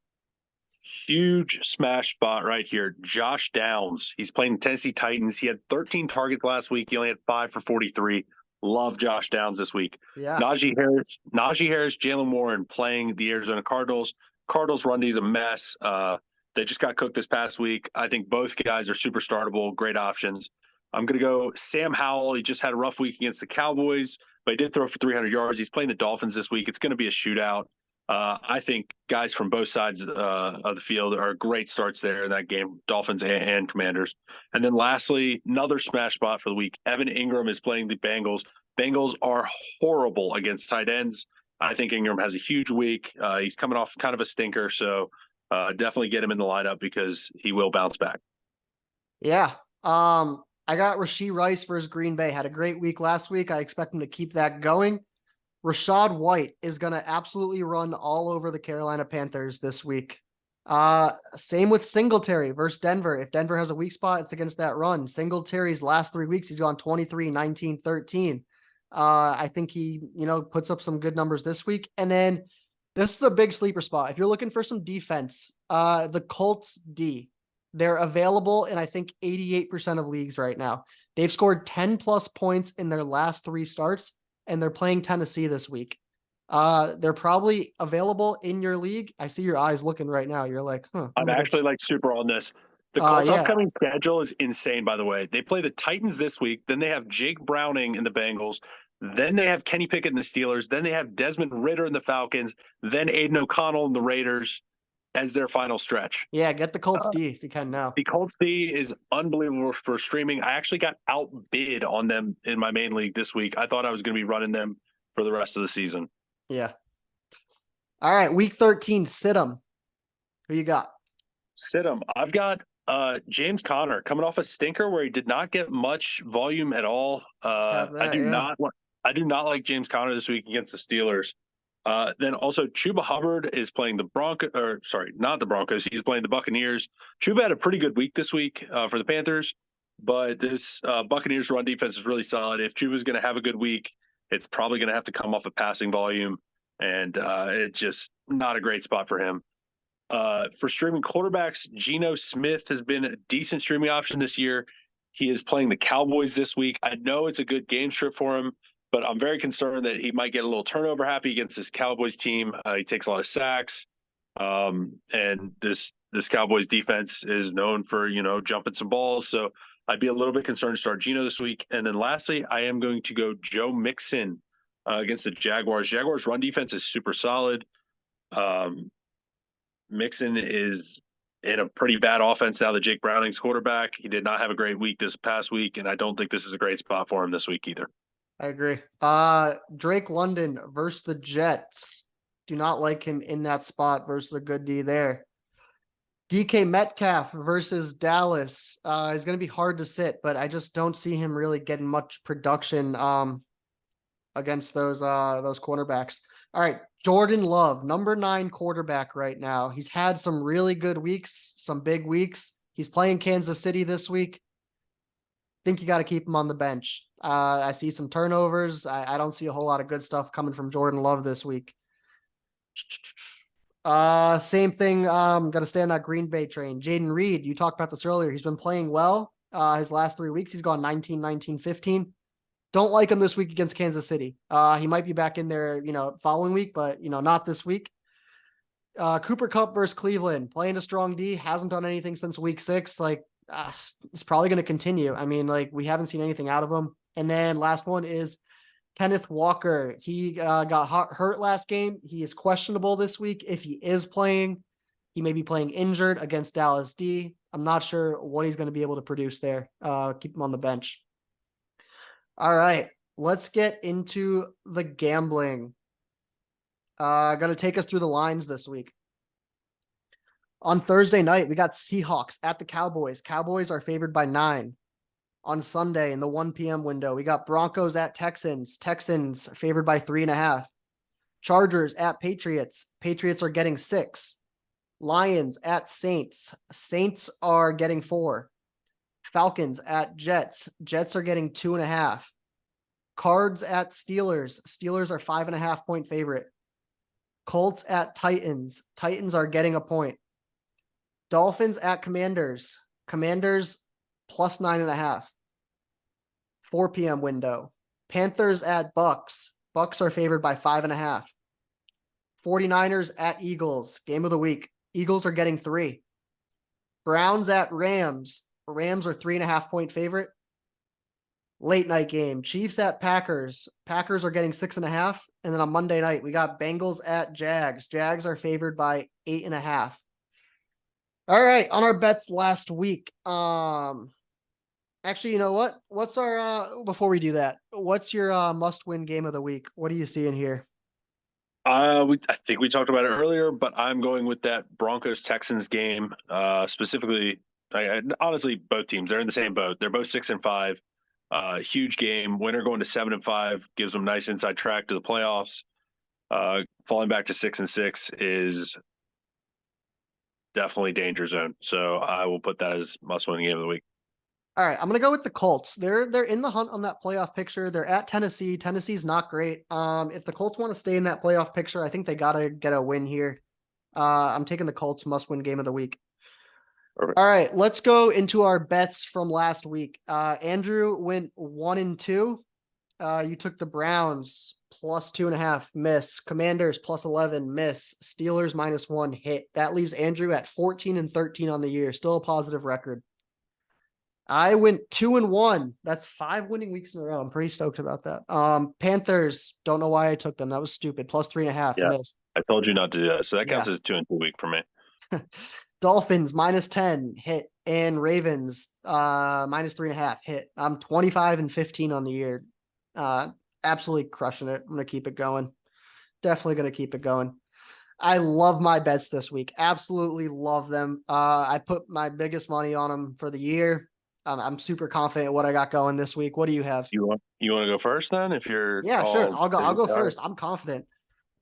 Huge smash spot right here. Josh Downs. He's playing the Tennessee Titans. He had 13 targets last week. He only had 5 for 43. Love Josh Downs this week. Yeah. Najee Harris, Jalen Warren playing the Arizona Cardinals. Cardinals run D's a mess. They just got cooked this past week. I think both guys are super startable, great options. I'm going to go Sam Howell. He just had a rough week against the Cowboys, but he did throw for 300 yards. He's playing the Dolphins this week. It's going to be a shootout. I think guys from both sides of the field are great starts there in that game, Dolphins and Commanders. And then lastly, another smash spot for the week. Evan Ingram is playing the Bengals. Bengals are horrible against tight ends. I think Ingram has a huge week. He's coming off kind of a stinker, so definitely get him in the lineup because he will bounce back. Yeah. I got Rashee Rice versus Green Bay. Had a great week last week. I expect him to keep that going. Rachaad White is going to absolutely run all over the Carolina Panthers this week. Same with Singletary versus Denver. If Denver has a weak spot, it's against that run. Singletary's last 3 weeks, he's gone 23, 19, 13. I think he, puts up some good numbers this week. And then this is a big sleeper spot. If you're looking for some defense, the Colts D, they're available in, I think, 88% of leagues right now. They've scored 10 plus points in their last 3 starts, and they're playing Tennessee this week. They're probably available in your league. I see your eyes looking right now. You're like, I'm actually like super on this. The Colts' upcoming schedule is insane, by the way. They play the Titans this week. Then they have Jake Browning in the Bengals. Then they have Kenny Pickett in the Steelers. Then they have Desmond Ridder in the Falcons. Then Aiden O'Connell in the Raiders as their final stretch. Yeah, get the Colts D if you can now. The Colts D is unbelievable for streaming. I actually got outbid on them in my main league this week. I thought I was going to be running them for the rest of the season. Yeah. All right, week 13, sit 'em. Who you got? Sit 'em. I've got James Conner coming off a stinker where he did not get much volume at all. I do not want I do not like James Conner this week against the Steelers. Then also Chuba Hubbard is playing the Broncos, or sorry, not the Broncos. He's playing the Buccaneers. Chuba had a pretty good week this week for the Panthers, but this Buccaneers run defense is really solid. If Chuba's going to have a good week, it's probably going to have to come off of passing volume, and it's just not a great spot for him. For streaming quarterbacks, Geno Smith has been a decent streaming option this year. He is playing the Cowboys this week. I know it's a good game script for him, but I'm very concerned that he might get a little turnover happy against this Cowboys team. He takes a lot of sacks, and this Cowboys defense is known for jumping some balls. So I'd be a little bit concerned to start Geno this week. And then lastly, I am going to go Joe Mixon against the Jaguars. Jaguars run defense is super solid. Mixon is in a pretty bad offense now that Jake Browning's quarterback. He did not have a great week this past week, and I don't think this is a great spot for him this week either. I agree. Drake London versus the Jets. Do not like him in that spot versus a good D there. DK Metcalf versus Dallas. Is going to be hard to sit, but I just don't see him really getting much production against those cornerbacks. All right, Jordan Love, number 9 quarterback right now. He's had some really good weeks, some big weeks. He's playing Kansas City this week. Think you got to keep him on the bench. I see some turnovers. I don't see a whole lot of good stuff coming from Jordan Love this week. Same thing. Got to stay on that Green Bay train. Jaden Reed, you talked about this earlier. He's been playing well. His last 3 weeks, he's gone 19, 19, 15. Don't like him this week against Kansas City. He might be back in there, following week, but not this week. Cooper Kupp versus Cleveland, playing a strong D, hasn't done anything since week 6. It's probably going to continue. I mean, we haven't seen anything out of him. And then last one is Kenneth Walker. He got hurt last game. He is questionable this week. If he is playing, he may be playing injured against Dallas D. I'm not sure what he's going to be able to produce there. Keep him on the bench. All right, let's get into the gambling. Going to take us through the lines this week. On Thursday night, we got Seahawks at the Cowboys. Cowboys are favored by 9. On Sunday in the 1 p.m. window, we got Broncos at Texans. Texans favored by 3.5. Chargers at Patriots. Patriots are getting 6. Lions at Saints. Saints are getting 4. Falcons at Jets. Jets are getting 2.5. Cards at Steelers. Steelers are 5.5 point favorite. Colts at Titans. Titans are getting a point. Dolphins at Commanders. Commanders plus 9.5. 4 p.m. window. Panthers at Bucks. Bucks are favored by 5.5. 49ers at Eagles. Game of the week. Eagles are getting 3. Browns at Rams. Rams are 3.5 point favorite. Late night game. Chiefs at Packers. Packers are getting 6.5. And then on Monday night, we got Bengals at Jags. Jags are favored by 8.5. All right, on our bets last week. Actually, you know what? What's our before we do that, what's your must-win game of the week? What do you see in here? I think we talked about it earlier, but I'm going with that Broncos Texans game. Specifically, honestly, both teams, they're in the same boat. They're both 6-5. Huge game. Winner going to 7-5 gives them nice inside track to the playoffs. Falling back to 6-6 is definitely danger zone. So I will put that as must-win game of the week. All right, I'm gonna go with the Colts. They're in the hunt on that playoff picture. They're at Tennessee. Tennessee's not great. If the Colts want to stay in that playoff picture, I think they gotta get a win here. I'm taking the Colts must-win game of the week. Perfect. All right, let's go into our bets from last week. Andrew went 1-2. You took the Browns plus 2.5, miss. Commanders plus 11, miss. Steelers -1, hit. That leaves Andrew at 14-13 on the year. Still a positive record. I went 2-1. That's 5 winning weeks in a row. I'm pretty stoked about that. Panthers, don't know why I took them. That was stupid. Plus 3.5, missed. I told you not to do that. So that counts as 2-2 week for me. Dolphins -10, hit. And Ravens -3.5, hit. I'm 25-15 on the year. Absolutely crushing it. I'm going to keep it going. Definitely going to keep it going. I love my bets this week. Absolutely love them. I put my biggest money on them for the year. I'm super confident in what I got going this week. What do you have? You want to go first then? If you're Yeah, sure. all I'll go first. I'm confident.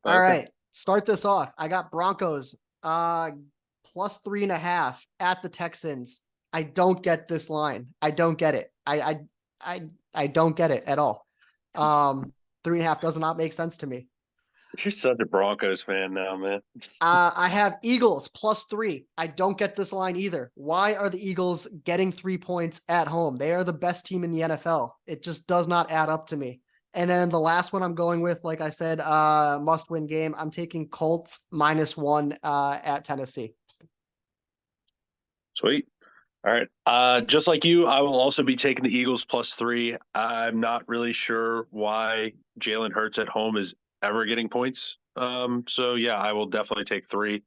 All okay. right. Start this off. I got Broncos plus 3.5 at the Texans. I don't get this line. I don't get it. I don't get it at all. 3.5 does not make sense to me. You're such a Broncos fan now, man. I have Eagles plus 3. I don't get this line either. Why are the Eagles getting 3 points at home? They are the best team in the NFL. It just does not add up to me. And then the last one I'm going with, like I said, must win game. I'm taking Colts -1 at Tennessee. Sweet. All right. Just like you, I will also be taking the Eagles +3. I'm not really sure why Jalen Hurts at home is ever getting points. So yeah, I will definitely take 3.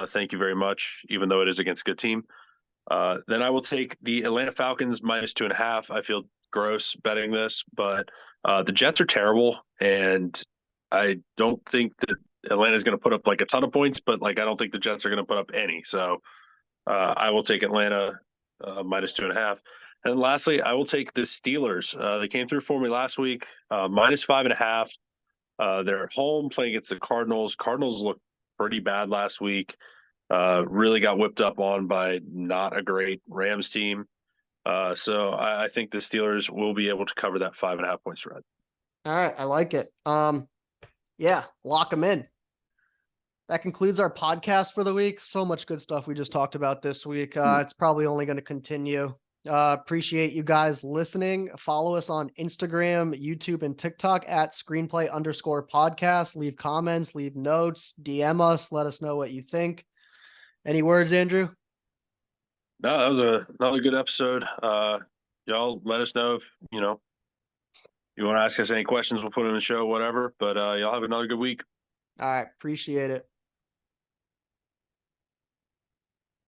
Thank you very much, even though it is against a good team. Then I will take the Atlanta Falcons -2.5. I feel gross betting this, but the Jets are terrible, and I don't think that Atlanta's going to put up like a ton of points, but like I don't think the Jets are going to put up any. So I will take Atlanta -2.5. And lastly, I will take the Steelers. They came through for me last week, -5.5. They're at home playing against the Cardinals. Cardinals looked pretty bad last week. Really got whipped up on by not a great Rams team. So I think the Steelers will be able to cover that 5.5 point spread. All right, I like it. Yeah, lock them in. That concludes our podcast for the week. So much good stuff we just talked about this week. It's probably only going to continue. Appreciate you guys listening. Follow us on Instagram, YouTube, and TikTok at screenplay_podcast. Leave comments, leave notes, DM us. Let us know what you think. Any words, Andrew? No, that was another good episode. Y'all let us know if, you want to ask us any questions. We'll put them in the show, whatever. But y'all have another good week. All right. Appreciate it.